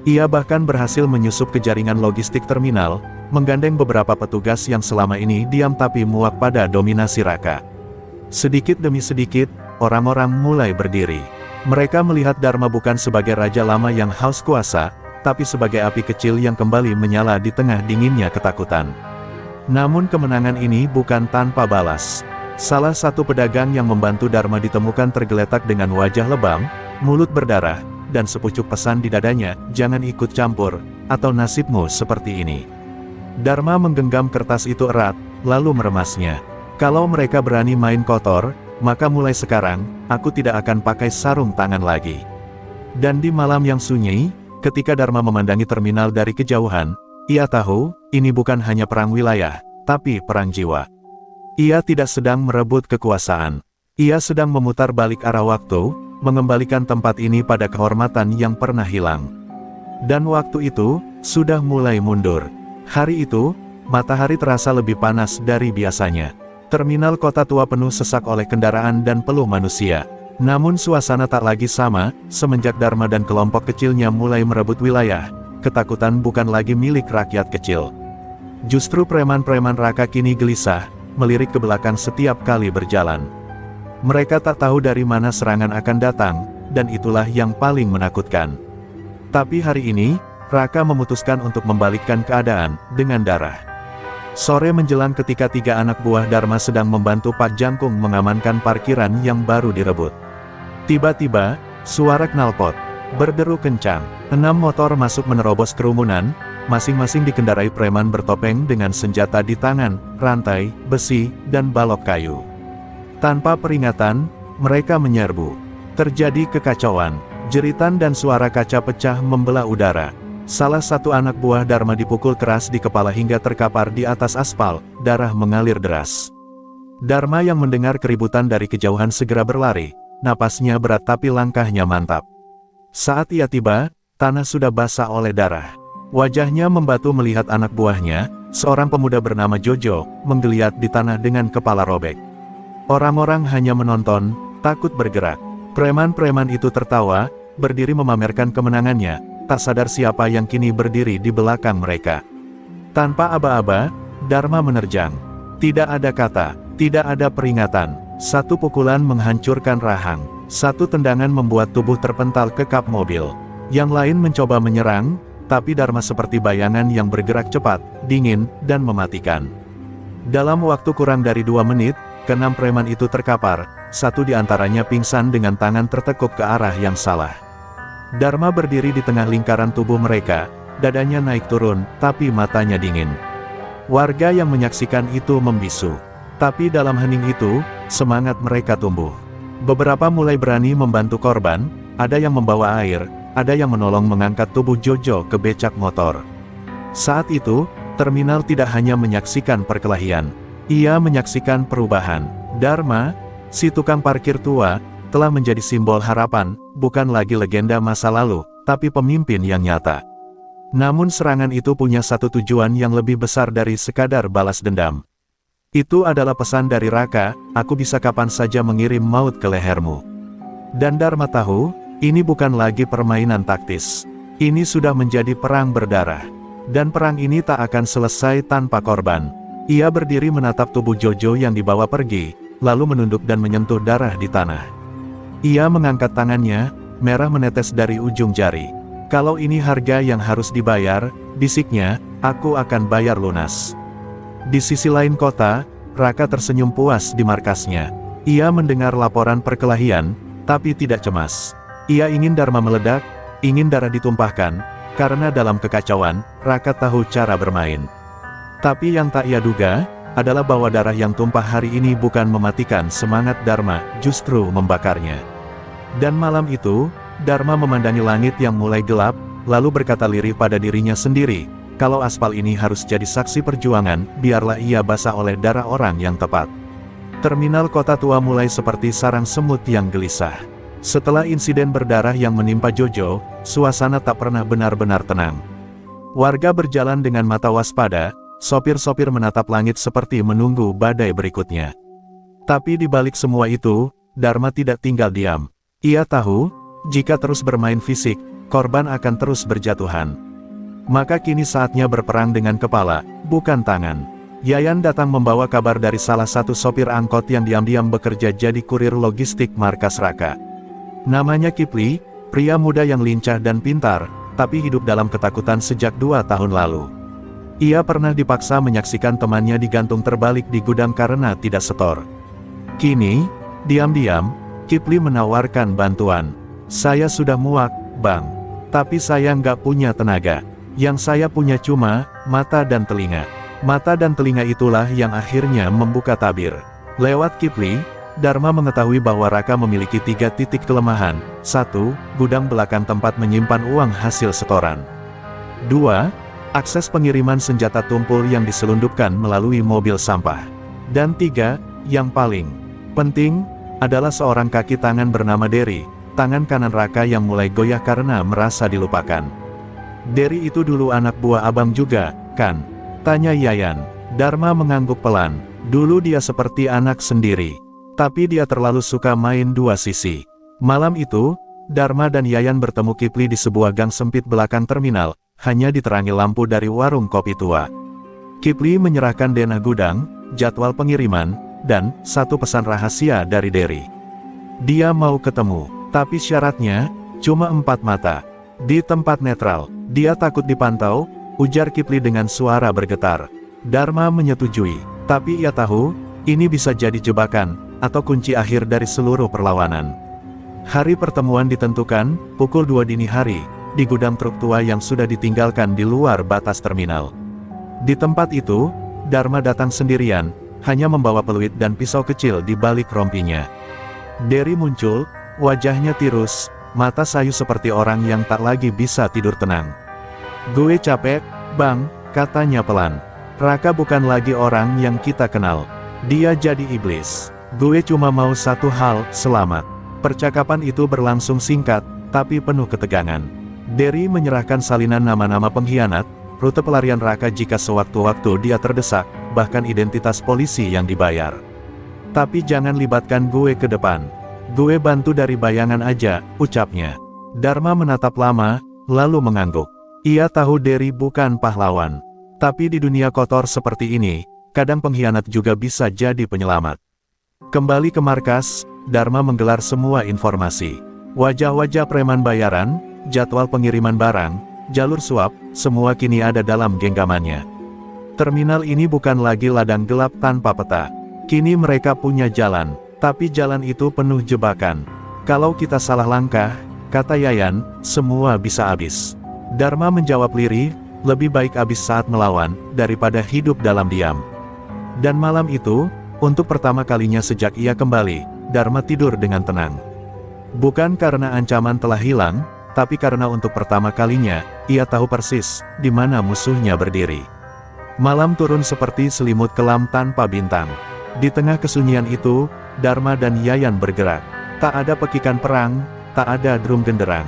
Speaker 1: Ia bahkan berhasil menyusup ke jaringan logistik terminal, menggandeng beberapa petugas yang selama ini diam tapi muak pada dominasi Raka. Sedikit demi sedikit, orang-orang mulai berdiri. Mereka melihat Dharma bukan sebagai raja lama yang haus kuasa, tapi sebagai api kecil yang kembali menyala di tengah dinginnya ketakutan. Namun kemenangan ini bukan tanpa balas. Salah satu pedagang yang membantu Dharma ditemukan tergeletak dengan wajah lebam, mulut berdarah, dan sepucuk pesan di dadanya, jangan ikut campur, atau nasibmu seperti ini. Dharma menggenggam kertas itu erat, lalu meremasnya. Kalau mereka berani main kotor, maka mulai sekarang, aku tidak akan pakai sarung tangan lagi. Dan di malam yang sunyi, ketika Dharma memandangi terminal dari kejauhan, ia tahu, ini bukan hanya perang wilayah, tapi perang jiwa. Ia tidak sedang merebut kekuasaan. Ia sedang memutar balik arah waktu, mengembalikan tempat ini pada kehormatan yang pernah hilang. Dan waktu itu, sudah mulai mundur. Hari itu, matahari terasa lebih panas dari biasanya. Terminal kota tua penuh sesak oleh kendaraan dan peluh manusia. Namun suasana tak lagi sama, semenjak Dharma dan kelompok kecilnya mulai merebut wilayah. Ketakutan bukan lagi milik rakyat kecil. Justru preman-preman Raka kini gelisah, melirik ke belakang setiap kali berjalan. Mereka tak tahu dari mana serangan akan datang, dan itulah yang paling menakutkan. Tapi hari ini, Raka memutuskan untuk membalikkan keadaan, dengan darah. Sore menjelang ketika 3 anak buah Dharma sedang membantu Pak Jangkung mengamankan parkiran yang baru direbut. Tiba-tiba, suara knalpot berderu kencang. 6 motor masuk menerobos kerumunan, masing-masing dikendarai preman bertopeng dengan senjata di tangan, rantai, besi, dan balok kayu. Tanpa peringatan, mereka menyerbu. Terjadi kekacauan, jeritan dan suara kaca pecah membelah udara. Salah satu anak buah Dharma dipukul keras di kepala hingga terkapar di atas aspal, darah mengalir deras. Dharma yang mendengar keributan dari kejauhan segera berlari, napasnya berat tapi langkahnya mantap. Saat ia tiba, tanah sudah basah oleh darah. Wajahnya membatu melihat anak buahnya, seorang pemuda bernama Jojo, menggeliat di tanah dengan kepala robek. Orang-orang hanya menonton, takut bergerak. Preman-preman itu tertawa, berdiri memamerkan kemenangannya, tak sadar siapa yang kini berdiri di belakang mereka. Tanpa aba-aba, Dharma menerjang. Tidak ada kata, tidak ada peringatan. Satu pukulan menghancurkan rahang. Satu tendangan membuat tubuh terpental ke kap mobil. Yang lain mencoba menyerang, tapi Dharma seperti bayangan yang bergerak cepat, dingin, dan mematikan. Dalam waktu kurang dari 2 menit, keenam preman itu terkapar, satu di antaranya pingsan dengan tangan tertekuk ke arah yang salah. Dharma berdiri di tengah lingkaran tubuh mereka, dadanya naik turun, tapi matanya dingin. Warga yang menyaksikan itu membisu. Tapi dalam hening itu, semangat mereka tumbuh. Beberapa mulai berani membantu korban, ada yang membawa air, ada yang menolong mengangkat tubuh Jojo ke becak motor. Saat itu, terminal tidak hanya menyaksikan perkelahian, ia menyaksikan perubahan. Dharma, si tukang parkir tua, telah menjadi simbol harapan, bukan lagi legenda masa lalu, tapi pemimpin yang nyata. Namun serangan itu punya satu tujuan yang lebih besar dari sekadar balas dendam. Itu adalah pesan dari Raka, aku bisa kapan saja mengirim maut ke lehermu. Dan Dharma tahu, ini bukan lagi permainan taktis. Ini sudah menjadi perang berdarah. Dan perang ini tak akan selesai tanpa korban. Ia berdiri menatap tubuh Jojo yang dibawa pergi, lalu menunduk dan menyentuh darah di tanah. Ia mengangkat tangannya, merah menetes dari ujung jari. Kalau ini harga yang harus dibayar, bisiknya, aku akan bayar lunas. Di sisi lain kota, Raka tersenyum puas di markasnya. Ia mendengar laporan perkelahian, tapi tidak cemas. Ia ingin Dharma meledak, ingin darah ditumpahkan, karena dalam kekacauan, Raka tahu cara bermain. Tapi yang tak ia duga, adalah bahwa darah yang tumpah hari ini bukan mematikan semangat Dharma, justru membakarnya. Dan malam itu, Dharma memandangi langit yang mulai gelap, lalu berkata lirih pada dirinya sendiri, kalau aspal ini harus jadi saksi perjuangan, biarlah ia basah oleh darah orang yang tepat. Terminal kota tua mulai seperti sarang semut yang gelisah. Setelah insiden berdarah yang menimpa Jojo, suasana tak pernah benar-benar tenang. Warga berjalan dengan mata waspada, sopir-sopir menatap langit seperti menunggu badai berikutnya. Tapi di balik semua itu, Dharma tidak tinggal diam. Ia tahu, jika terus bermain fisik, korban akan terus berjatuhan. Maka kini saatnya berperang dengan kepala, bukan tangan. Yayan datang membawa kabar dari salah satu sopir angkot yang diam-diam bekerja jadi kurir logistik markas Raka. Namanya Kipli, pria muda yang lincah dan pintar, tapi hidup dalam ketakutan sejak 2 tahun lalu. Ia pernah dipaksa menyaksikan temannya digantung terbalik di gudang karena tidak setor. Kini, diam-diam, Kipli menawarkan bantuan. Saya sudah muak, Bang. Tapi saya nggak punya tenaga. Yang saya punya cuma, mata dan telinga. Mata dan telinga itulah yang akhirnya membuka tabir. Lewat Kipli, Dharma mengetahui bahwa Raka memiliki 3 titik kelemahan. 1. Gudang belakang tempat menyimpan uang hasil setoran. 2. Akses pengiriman senjata tumpul yang diselundupkan melalui mobil sampah. Dan 3. Yang paling penting, adalah seorang kaki tangan bernama Derry, tangan kanan Raka yang mulai goyah karena merasa dilupakan. Derry itu dulu anak buah abang juga, kan? Tanya Yayan. Dharma mengangguk pelan. Dulu dia seperti anak sendiri. Tapi dia terlalu suka main dua sisi. Malam itu, Dharma dan Yayan bertemu Kipli di sebuah gang sempit belakang terminal, hanya diterangi lampu dari warung kopi tua. Kipli menyerahkan denah gudang, jadwal pengiriman, dan satu pesan rahasia dari Derry. Dia mau ketemu, tapi syaratnya, cuma 4 mata. Di tempat netral, dia takut dipantau, ujar Kipli dengan suara bergetar. Dharma menyetujui, tapi ia tahu, ini bisa jadi jebakan, atau kunci akhir dari seluruh perlawanan. Hari pertemuan ditentukan, pukul 2 dini hari, di gudang truk tua yang sudah ditinggalkan di luar batas terminal. Di tempat itu, Dharma datang sendirian, hanya membawa peluit dan pisau kecil di balik rompinya. Derry muncul, wajahnya tirus, mata sayu seperti orang yang tak lagi bisa tidur tenang. Gue capek, Bang, katanya pelan. Raka bukan lagi orang yang kita kenal. Dia jadi iblis. Gue cuma mau satu hal, selamat. Percakapan itu berlangsung singkat, tapi penuh ketegangan. Derry menyerahkan salinan nama-nama pengkhianat, rute pelarian Raka jika sewaktu-waktu dia terdesak, bahkan identitas polisi yang dibayar. Tapi jangan libatkan gue ke depan. Gue bantu dari bayangan aja, ucapnya. Dharma menatap lama, lalu mengangguk. Ia tahu Derry bukan pahlawan. Tapi di dunia kotor seperti ini, kadang pengkhianat juga bisa jadi penyelamat. Kembali ke markas, Dharma menggelar semua informasi. Wajah-wajah preman bayaran, jadwal pengiriman barang, jalur suap, semua kini ada dalam genggamannya. Terminal ini bukan lagi ladang gelap tanpa peta. Kini mereka punya jalan, tapi jalan itu penuh jebakan. Kalau kita salah langkah, kata Yayan, semua bisa habis. Dharma menjawab lirih, lebih baik habis saat melawan, daripada hidup dalam diam. Dan malam itu, untuk pertama kalinya sejak ia kembali, Dharma tidur dengan tenang. Bukan karena ancaman telah hilang, tapi karena untuk pertama kalinya, ia tahu persis, di mana musuhnya berdiri. Malam turun seperti selimut kelam tanpa bintang. Di tengah kesunyian itu, Dharma dan Yayan bergerak. Tak ada pekikan perang, tak ada drum genderang.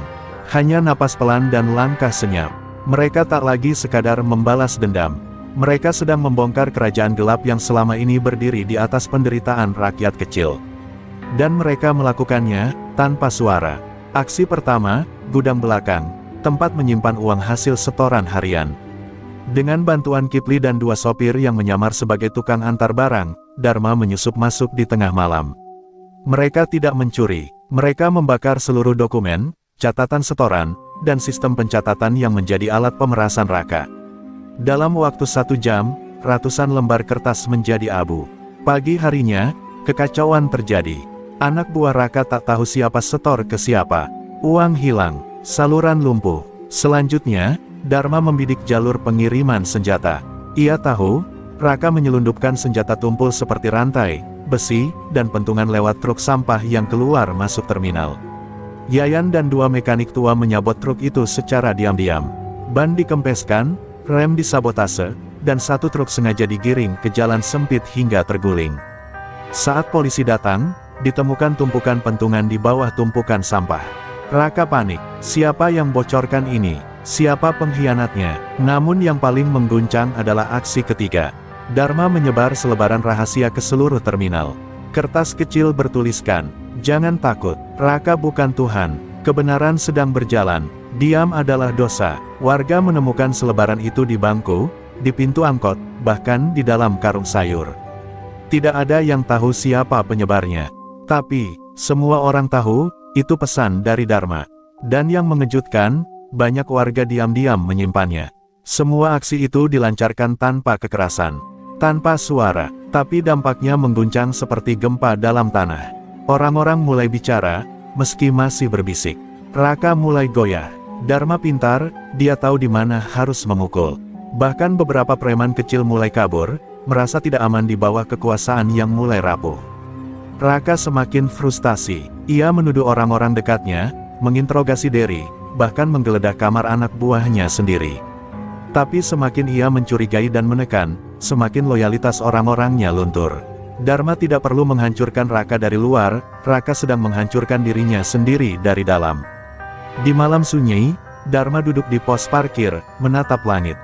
Speaker 1: Hanya napas pelan dan langkah senyap. Mereka tak lagi sekadar membalas dendam. Mereka sedang membongkar kerajaan gelap yang selama ini berdiri di atas penderitaan rakyat kecil. Dan mereka melakukannya, tanpa suara. Aksi pertama, gudang belakang, tempat menyimpan uang hasil setoran harian. Dengan bantuan Kipli dan 2 sopir yang menyamar sebagai tukang antar barang, Dharma menyusup masuk di tengah malam. Mereka tidak mencuri, mereka membakar seluruh dokumen, catatan setoran, dan sistem pencatatan yang menjadi alat pemerasan Raka. Dalam waktu 1 jam, ratusan lembar kertas menjadi abu. Pagi harinya, kekacauan terjadi. Anak buah Raka tak tahu siapa setor ke siapa. Uang hilang, saluran lumpuh. Selanjutnya, Dharma membidik jalur pengiriman senjata. Ia tahu, Raka menyelundupkan senjata tumpul seperti rantai, besi, dan pentungan lewat truk sampah yang keluar masuk terminal. Yayan dan 2 mekanik tua menyabot truk itu secara diam-diam. Ban dikempeskan, rem disabotase, dan 1 truk sengaja digiring ke jalan sempit hingga terguling. Saat polisi datang, ditemukan tumpukan pentungan di bawah tumpukan sampah. Raka panik, siapa yang bocorkan ini? Siapa pengkhianatnya? Namun yang paling mengguncang adalah aksi ketiga. Dharma menyebar selebaran rahasia ke seluruh terminal. Kertas kecil bertuliskan, jangan takut, Raka bukan Tuhan, kebenaran sedang berjalan, diam adalah dosa. Warga menemukan selebaran itu di bangku, di pintu angkot, bahkan di dalam karung sayur. Tidak ada yang tahu siapa penyebarnya. Tapi, semua orang tahu, itu pesan dari Dharma. Dan yang mengejutkan, banyak warga diam-diam menyimpannya. Semua aksi itu dilancarkan tanpa kekerasan, tanpa suara, tapi dampaknya mengguncang seperti gempa dalam tanah. Orang-orang mulai bicara, meski masih berbisik. Raka mulai goyah. Dharma pintar, dia tahu di mana harus memukul. Bahkan beberapa preman kecil mulai kabur, merasa tidak aman di bawah kekuasaan yang mulai rapuh. Raka semakin frustasi. Ia menuduh orang-orang dekatnya, menginterogasi Derry, bahkan menggeledah kamar anak buahnya sendiri. Tapi semakin ia mencurigai dan menekan, semakin loyalitas orang-orangnya luntur. Dharma tidak perlu menghancurkan Raka dari luar, Raka sedang menghancurkan dirinya sendiri dari dalam. Di malam sunyi, Dharma duduk di pos parkir, menatap langit.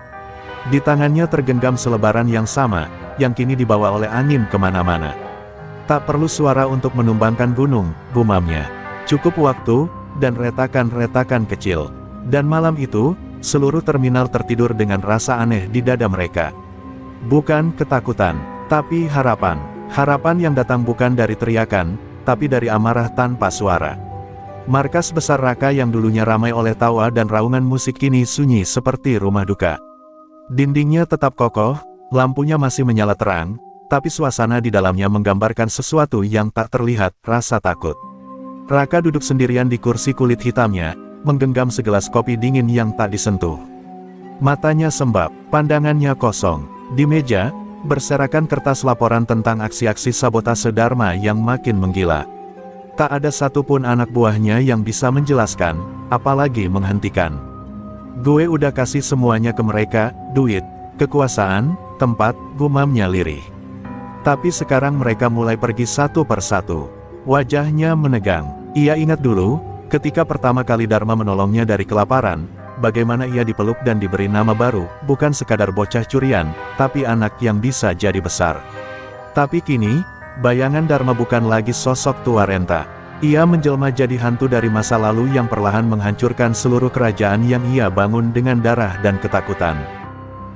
Speaker 1: Di tangannya tergenggam selebaran yang sama, yang kini dibawa oleh angin kemana-mana. Tak perlu suara untuk menumbangkan gunung, gumamnya. Cukup waktu, dan retakan-retakan kecil. Dan malam itu, seluruh terminal tertidur dengan rasa aneh di dada mereka. Bukan ketakutan, tapi harapan. Harapan yang datang bukan dari teriakan, tapi dari amarah tanpa suara. Markas besar Raka yang dulunya ramai oleh tawa dan raungan musik kini sunyi seperti rumah duka. Dindingnya tetap kokoh, lampunya masih menyala terang, tapi suasana di dalamnya menggambarkan sesuatu yang tak terlihat, rasa takut. Raka duduk sendirian di kursi kulit hitamnya, menggenggam segelas kopi dingin yang tak disentuh. Matanya sembab, pandangannya kosong. Di meja, berserakan kertas laporan tentang aksi-aksi sabotase Dharma yang makin menggila. Tak ada satupun anak buahnya yang bisa menjelaskan, apalagi menghentikan. Gue udah kasih semuanya ke mereka, duit, kekuasaan, tempat, gumamnya lirih. Tapi sekarang mereka mulai pergi satu persatu. Wajahnya menegang. Ia ingat dulu, ketika pertama kali Dharma menolongnya dari kelaparan, bagaimana ia dipeluk dan diberi nama baru, bukan sekadar bocah curian, tapi anak yang bisa jadi besar. Tapi kini, bayangan Dharma bukan lagi sosok tua renta. Ia menjelma jadi hantu dari masa lalu yang perlahan menghancurkan seluruh kerajaan yang ia bangun dengan darah dan ketakutan.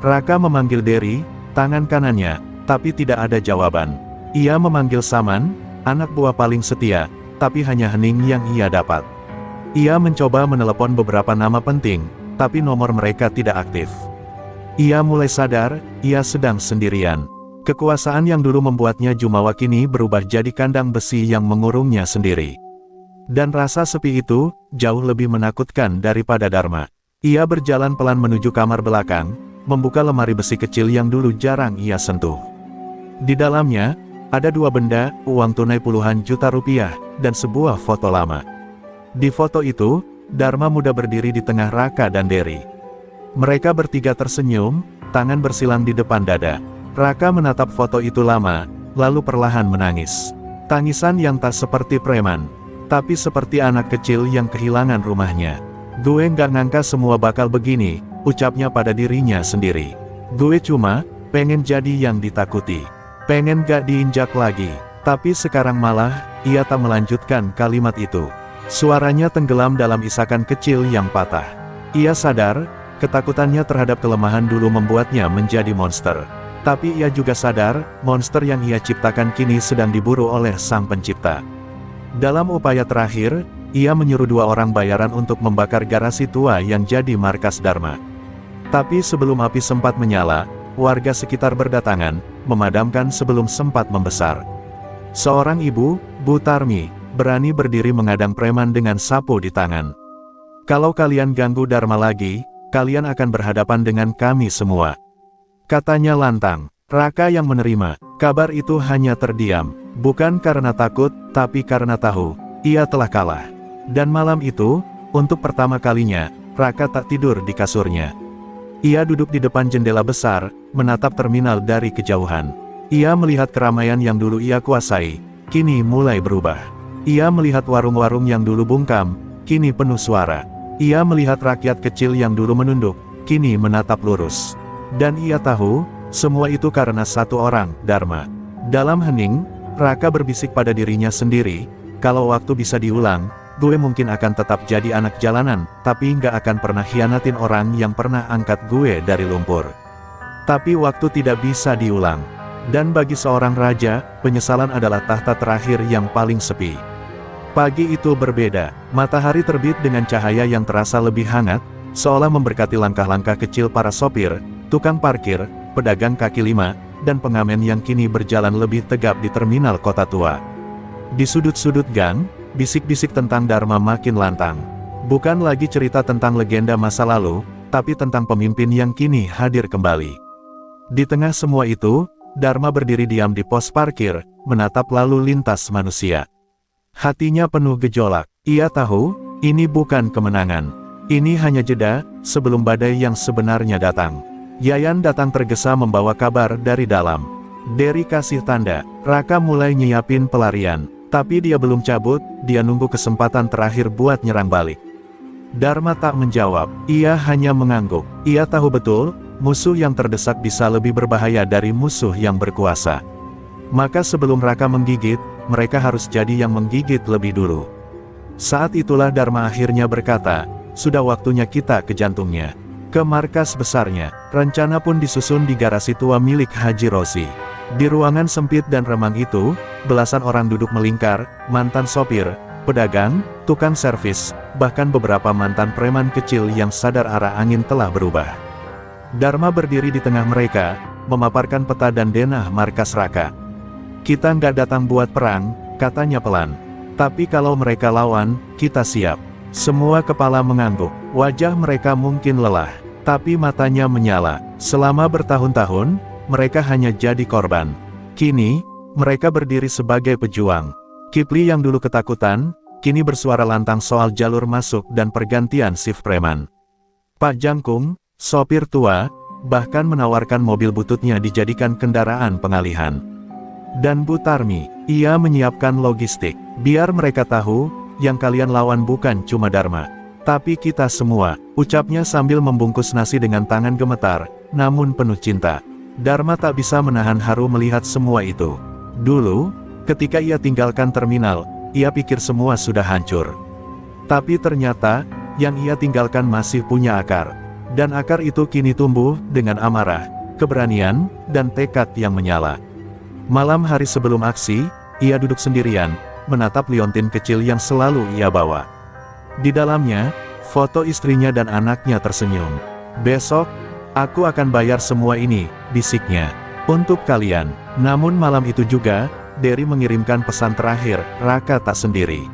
Speaker 1: Raka memanggil Derry, tangan kanannya, tapi tidak ada jawaban. Ia memanggil Saman, anak buah paling setia, tapi hanya hening yang ia dapat. Ia mencoba menelepon beberapa nama penting, tapi nomor mereka tidak aktif. Ia mulai sadar, ia sedang sendirian. Kekuasaan yang dulu membuatnya jumawa kini berubah jadi kandang besi yang mengurungnya sendiri. Dan rasa sepi itu, jauh lebih menakutkan daripada Dharma. Ia berjalan pelan menuju kamar belakang, membuka lemari besi kecil yang dulu jarang ia sentuh. Di dalamnya, ada dua benda, uang tunai puluhan juta rupiah, dan sebuah foto lama. Di foto itu, Dharma muda berdiri di tengah Raka dan Derry. Mereka bertiga tersenyum, tangan bersilang di depan dada. Raka menatap foto itu lama, lalu perlahan menangis. Tangisan yang tak seperti preman, tapi seperti anak kecil yang kehilangan rumahnya. Gue nggak ngangka semua bakal begini, ucapnya pada dirinya sendiri. Gue cuma pengen jadi yang ditakuti. Pengen gak diinjak lagi. Tapi sekarang malah, ia tak melanjutkan kalimat itu. Suaranya tenggelam dalam isakan kecil yang patah. Ia sadar, ketakutannya terhadap kelemahan dulu membuatnya menjadi monster. Tapi ia juga sadar, monster yang ia ciptakan kini sedang diburu oleh Sang Pencipta. Dalam upaya terakhir, ia menyuruh dua orang bayaran untuk membakar garasi tua yang jadi markas Dharma. Tapi sebelum api sempat menyala, warga sekitar berdatangan, memadamkan sebelum sempat membesar. Seorang ibu, Bu Tarmi, berani berdiri menghadang preman dengan sapu di tangan. Kalau kalian ganggu Dharma lagi, kalian akan berhadapan dengan kami semua. Katanya lantang. Raka yang menerima kabar itu hanya terdiam, bukan karena takut, tapi karena tahu, ia telah kalah. Dan malam itu, untuk pertama kalinya, Raka tak tidur di kasurnya. Ia duduk di depan jendela besar, menatap terminal dari kejauhan. Ia melihat keramaian yang dulu ia kuasai, kini mulai berubah. Ia melihat warung-warung yang dulu bungkam, kini penuh suara. Ia melihat rakyat kecil yang dulu menunduk, kini menatap lurus. Dan ia tahu, semua itu karena satu orang, Dharma. Dalam hening, Raka berbisik pada dirinya sendiri, kalau waktu bisa diulang, gue mungkin akan tetap jadi anak jalanan, tapi nggak akan pernah hianatin orang yang pernah angkat gue dari lumpur. Tapi waktu tidak bisa diulang. Dan bagi seorang raja, penyesalan adalah tahta terakhir yang paling sepi. Pagi itu berbeda, matahari terbit dengan cahaya yang terasa lebih hangat, seolah memberkati langkah-langkah kecil para sopir, tukang parkir, pedagang kaki lima, dan pengamen yang kini berjalan lebih tegap di terminal kota tua. Di sudut-sudut gang, bisik-bisik tentang Dharma makin lantang. Bukan lagi cerita tentang legenda masa lalu, tapi tentang pemimpin yang kini hadir kembali. Di tengah semua itu, Dharma berdiri diam di pos parkir, menatap lalu lintas manusia. Hatinya penuh gejolak. Ia tahu, ini bukan kemenangan. Ini hanya jeda, sebelum badai yang sebenarnya datang. Yayan datang tergesa membawa kabar dari dalam. Derry kasih tanda, Raka mulai nyiapin pelarian. Tapi dia belum cabut, dia nunggu kesempatan terakhir buat nyerang balik. Dharma tak menjawab, ia hanya mengangguk. Ia tahu betul, musuh yang terdesak bisa lebih berbahaya dari musuh yang berkuasa. Maka sebelum Raka menggigit, mereka harus jadi yang menggigit lebih dulu. Saat itulah Dharma akhirnya berkata, sudah waktunya kita ke jantungnya. Ke markas besarnya. Rencana pun disusun di garasi tua milik Haji Rosi. Di ruangan sempit dan remang itu, belasan orang duduk melingkar, mantan sopir, pedagang, tukang servis, bahkan beberapa mantan preman kecil yang sadar arah angin telah berubah. Dharma berdiri di tengah mereka, memaparkan peta dan denah markas Raka. Kita nggak datang buat perang, katanya pelan. Tapi kalau mereka lawan, kita siap. Semua kepala mengangguk, wajah mereka mungkin lelah, tapi matanya menyala. Selama bertahun-tahun, mereka hanya jadi korban. Kini, mereka berdiri sebagai pejuang. Kipli yang dulu ketakutan, kini bersuara lantang soal jalur masuk dan pergantian shift preman. Pak Jangkung, sopir tua, bahkan menawarkan mobil bututnya dijadikan kendaraan pengalihan. Dan Bu Tarmi, ia menyiapkan logistik. Biar mereka tahu, yang kalian lawan bukan cuma Dharma, tapi kita semua, ucapnya sambil membungkus nasi dengan tangan gemetar, namun penuh cinta. Dharma tak bisa menahan haru melihat semua itu. Dulu, ketika ia tinggalkan terminal, ia pikir semua sudah hancur. Tapi ternyata, yang ia tinggalkan masih punya akar. Dan akar itu kini tumbuh dengan amarah, keberanian, dan tekad yang menyala. Malam hari sebelum aksi, ia duduk sendirian, menatap liontin kecil yang selalu ia bawa. Di dalamnya, foto istrinya dan anaknya tersenyum. "Besok, aku akan bayar semua ini," bisiknya. "Untuk kalian." Namun malam itu juga, Derry mengirimkan pesan terakhir, Raka tak sendiri.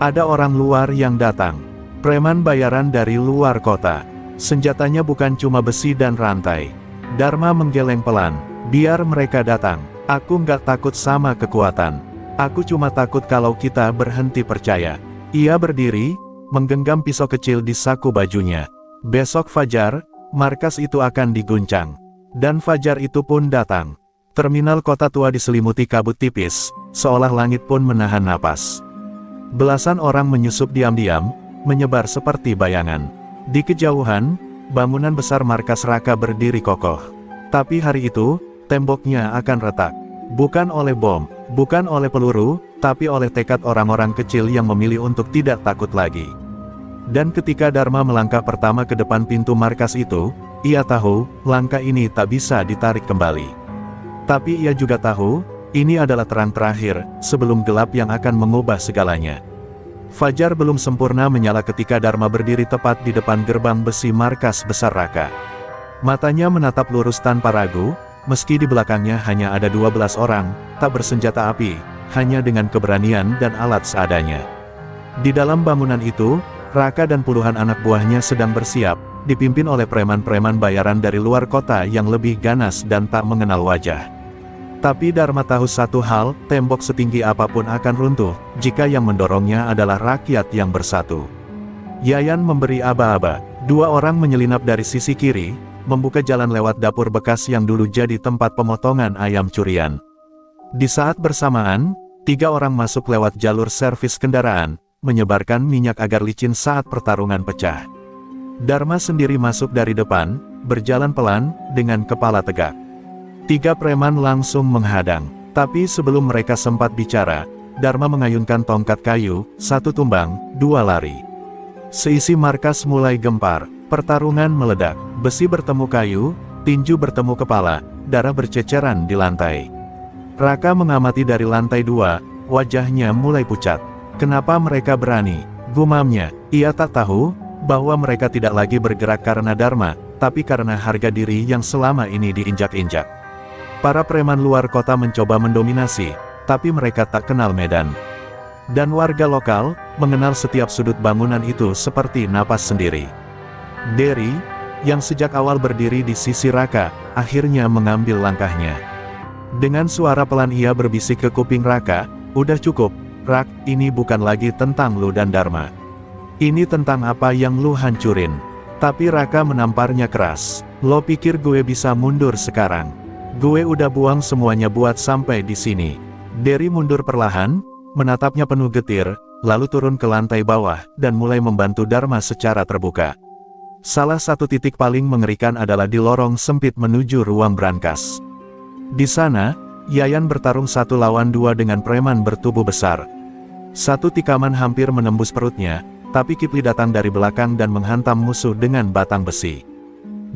Speaker 1: Ada orang luar yang datang. Preman bayaran dari luar kota. Senjatanya bukan cuma besi dan rantai. Dharma menggeleng pelan. "Biar mereka datang. Aku nggak takut sama kekuatan. Aku cuma takut kalau kita berhenti percaya." Ia berdiri, menggenggam pisau kecil di saku bajunya. Besok fajar, markas itu akan diguncang. Dan fajar itu pun datang. Terminal kota tua diselimuti kabut tipis, seolah langit pun menahan napas. Belasan orang menyusup diam-diam, menyebar seperti bayangan. Di kejauhan, bangunan besar markas Raka berdiri kokoh. Tapi hari itu, temboknya akan retak. Bukan oleh bom, bukan oleh peluru, tapi oleh tekad orang-orang kecil yang memilih untuk tidak takut lagi. Dan ketika Dharma melangkah pertama ke depan pintu markas itu, ia tahu, langkah ini tak bisa ditarik kembali. Tapi ia juga tahu, ini adalah terang terakhir, sebelum gelap yang akan mengubah segalanya. Fajar belum sempurna menyala ketika Dharma berdiri tepat di depan gerbang besi markas besar Raka. Matanya menatap lurus tanpa ragu, meski di belakangnya hanya ada 12 orang, tak bersenjata api, hanya dengan keberanian dan alat seadanya. Di dalam bangunan itu, Raka dan puluhan anak buahnya sedang bersiap, dipimpin oleh preman-preman bayaran dari luar kota yang lebih ganas dan tak mengenal wajah. Tapi Dharma tahu satu hal, tembok setinggi apapun akan runtuh, jika yang mendorongnya adalah rakyat yang bersatu. Yayan memberi aba-aba. 2 orang menyelinap dari sisi kiri, membuka jalan lewat dapur bekas yang dulu jadi tempat pemotongan ayam curian. Di saat bersamaan, 3 orang masuk lewat jalur servis kendaraan, menyebarkan minyak agar licin saat pertarungan pecah. Dharma sendiri masuk dari depan, berjalan pelan, dengan kepala tegak. 3 preman langsung menghadang. Tapi sebelum mereka sempat bicara, Dharma mengayunkan tongkat kayu, 1 tumbang, 2 lari. Seisi markas mulai gempar, pertarungan meledak, besi bertemu kayu, tinju bertemu kepala, darah berceceran di lantai. Raka mengamati dari lantai 2, wajahnya mulai pucat. Kenapa mereka berani? Gumamnya, ia tak tahu, bahwa mereka tidak lagi bergerak karena Dharma, tapi karena harga diri yang selama ini diinjak-injak. Para preman luar kota mencoba mendominasi, tapi mereka tak kenal medan. Dan warga lokal, mengenal setiap sudut bangunan itu seperti napas sendiri. Derry, yang sejak awal berdiri di sisi Raka, akhirnya mengambil langkahnya. Dengan suara pelan ia berbisik ke kuping Raka, "Udah cukup, Rak, ini bukan lagi tentang lu dan Dharma. Ini tentang apa yang lu hancurin." Tapi Raka menamparnya keras. "Lo pikir gue bisa mundur sekarang? Gue udah buang semuanya buat sampai di sini." Derry mundur perlahan, menatapnya penuh getir, lalu turun ke lantai bawah, dan mulai membantu Dharma secara terbuka. Salah satu titik paling mengerikan adalah di lorong sempit menuju ruang brankas. Di sana, Yayan bertarung 1 lawan 2 dengan preman bertubuh besar. 1 tikaman hampir menembus perutnya, tapi Kipli datang dari belakang dan menghantam musuh dengan batang besi.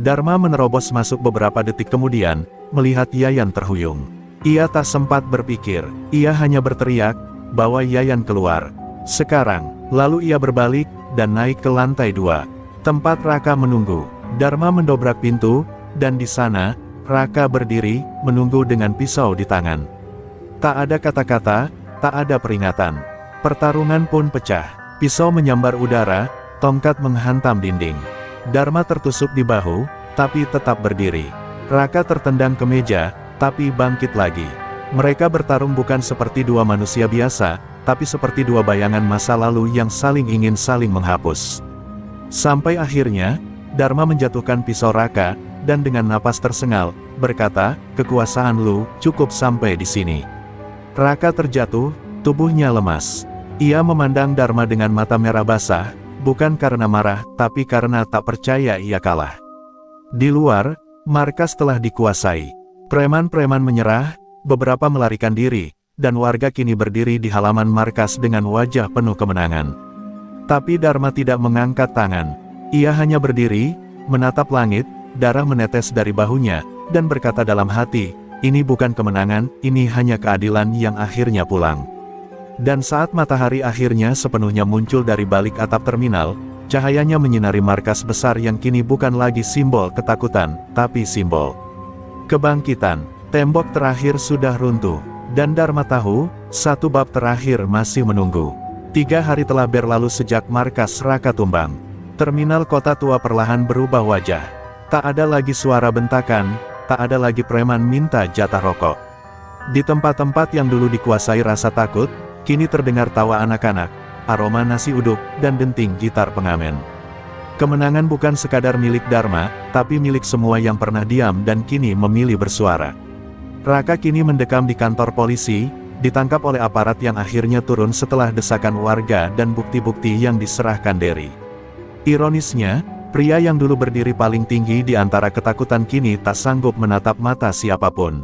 Speaker 1: Dharma menerobos masuk beberapa detik kemudian, melihat Yayan terhuyung. Ia tak sempat berpikir, ia hanya berteriak, bawa Yayan keluar. Sekarang, lalu ia berbalik, dan naik ke lantai 2. Tempat Raka menunggu. Dharma mendobrak pintu, dan di sana, Raka berdiri, menunggu dengan pisau di tangan. Tak ada kata-kata, tak ada peringatan. Pertarungan pun pecah. Pisau menyambar udara, tongkat menghantam dinding. Dharma tertusuk di bahu, tapi tetap berdiri. Raka tertendang ke meja, tapi bangkit lagi. Mereka bertarung bukan seperti 2 manusia biasa, tapi seperti 2 bayangan masa lalu yang saling ingin saling menghapus. Sampai akhirnya, Dharma menjatuhkan pisau Raka, dan dengan napas tersengal, berkata, "Kekuasaan lu, cukup sampai di sini." Raka terjatuh, tubuhnya lemas. Ia memandang Dharma dengan mata merah basah, bukan karena marah, tapi karena tak percaya ia kalah. Di luar, markas telah dikuasai. Preman-preman menyerah, beberapa melarikan diri, dan warga kini berdiri di halaman markas dengan wajah penuh kemenangan. Tapi Dharma tidak mengangkat tangan. Ia hanya berdiri, menatap langit, darah menetes dari bahunya, dan berkata dalam hati, ini bukan kemenangan, ini hanya keadilan yang akhirnya pulang. Dan saat matahari akhirnya sepenuhnya muncul dari balik atap terminal, cahayanya menyinari markas besar yang kini bukan lagi simbol ketakutan, tapi simbol kebangkitan. Tembok terakhir sudah runtuh, dan Dharma tahu, satu bab terakhir masih menunggu. 3 hari telah berlalu sejak markas Raka tumbang. Terminal kota tua perlahan berubah wajah. Tak ada lagi suara bentakan, tak ada lagi preman minta jatah rokok. Di tempat-tempat yang dulu dikuasai rasa takut, kini terdengar tawa anak-anak, aroma nasi uduk, dan denting gitar pengamen. Kemenangan bukan sekadar milik Dharma, tapi milik semua yang pernah diam dan kini memilih bersuara. Raka kini mendekam di kantor polisi, ditangkap oleh aparat yang akhirnya turun setelah desakan warga dan bukti-bukti yang diserahkan Derry. Ironisnya, pria yang dulu berdiri paling tinggi di antara ketakutan kini tak sanggup menatap mata siapapun.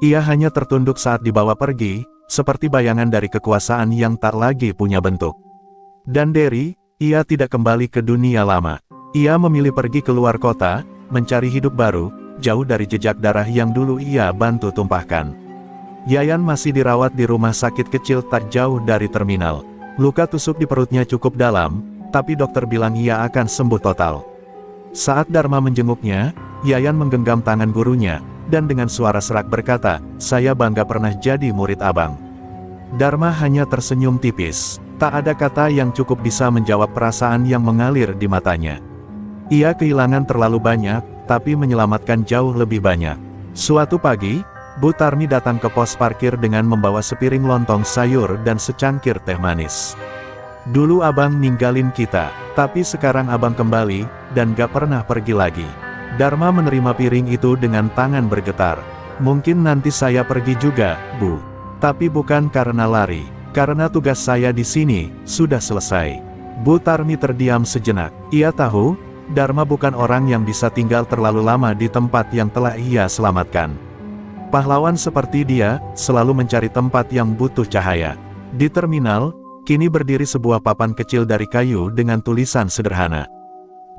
Speaker 1: Ia hanya tertunduk saat dibawa pergi, seperti bayangan dari kekuasaan yang tak lagi punya bentuk. Dan Derry, ia tidak kembali ke dunia lama. Ia memilih pergi keluar kota, mencari hidup baru, jauh dari jejak darah yang dulu ia bantu tumpahkan. Yayan masih dirawat di rumah sakit kecil tak jauh dari terminal. Luka tusuk di perutnya cukup dalam, tapi dokter bilang ia akan sembuh total. Saat Dharma menjenguknya, Yayan menggenggam tangan gurunya, dan dengan suara serak berkata, saya bangga pernah jadi murid abang. Dharma hanya tersenyum tipis. Tak ada kata yang cukup bisa menjawab perasaan yang mengalir di matanya. Ia kehilangan terlalu banyak, tapi menyelamatkan jauh lebih banyak. Suatu pagi, Bu Tarmi datang ke pos parkir dengan membawa sepiring lontong sayur dan secangkir teh manis. Dulu abang ninggalin kita, tapi sekarang abang kembali, dan gak pernah pergi lagi. Dharma menerima piring itu dengan tangan bergetar. Mungkin nanti saya pergi juga, Bu. Tapi bukan karena lari, karena tugas saya di sini sudah selesai. Bu Tarmi terdiam sejenak. Ia tahu, Dharma bukan orang yang bisa tinggal terlalu lama di tempat yang telah ia selamatkan. Pahlawan seperti dia, selalu mencari tempat yang butuh cahaya. Di terminal, kini berdiri sebuah papan kecil dari kayu dengan tulisan sederhana.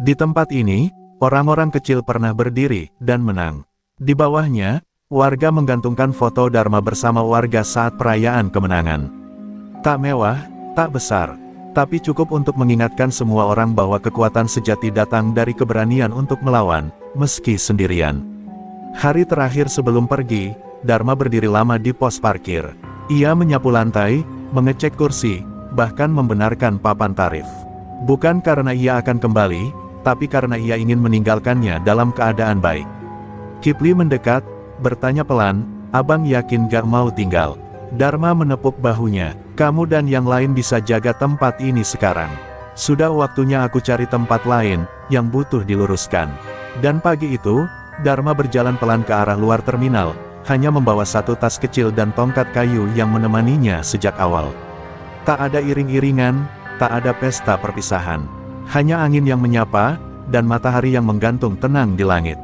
Speaker 1: Di tempat ini, orang-orang kecil pernah berdiri, dan menang. Di bawahnya, warga menggantungkan foto Dharma bersama warga saat perayaan kemenangan. Tak mewah, tak besar, tapi cukup untuk mengingatkan semua orang bahwa kekuatan sejati datang dari keberanian untuk melawan, meski sendirian. Hari terakhir sebelum pergi, Dharma berdiri lama di pos parkir. Ia menyapu lantai, mengecek kursi, bahkan membenarkan papan tarif. Bukan karena ia akan kembali, tapi karena ia ingin meninggalkannya dalam keadaan baik. Kipli mendekat, bertanya pelan, abang yakin gak mau tinggal? Dharma menepuk bahunya, kamu dan yang lain bisa jaga tempat ini sekarang. Sudah waktunya aku cari tempat lain, yang butuh diluruskan. Dan pagi itu, Dharma berjalan pelan ke arah luar terminal, hanya membawa satu tas kecil dan tongkat kayu yang menemaninya sejak awal. Tak ada iring-iringan, tak ada pesta perpisahan. Hanya angin yang menyapa, dan matahari yang menggantung tenang di langit.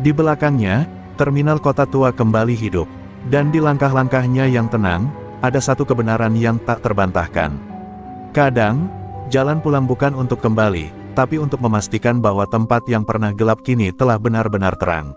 Speaker 1: Di belakangnya, terminal kota tua kembali hidup. Dan di langkah-langkahnya yang tenang, ada satu kebenaran yang tak terbantahkan. Kadang, jalan pulang bukan untuk kembali, tapi untuk memastikan bahwa tempat yang pernah gelap kini telah benar-benar terang.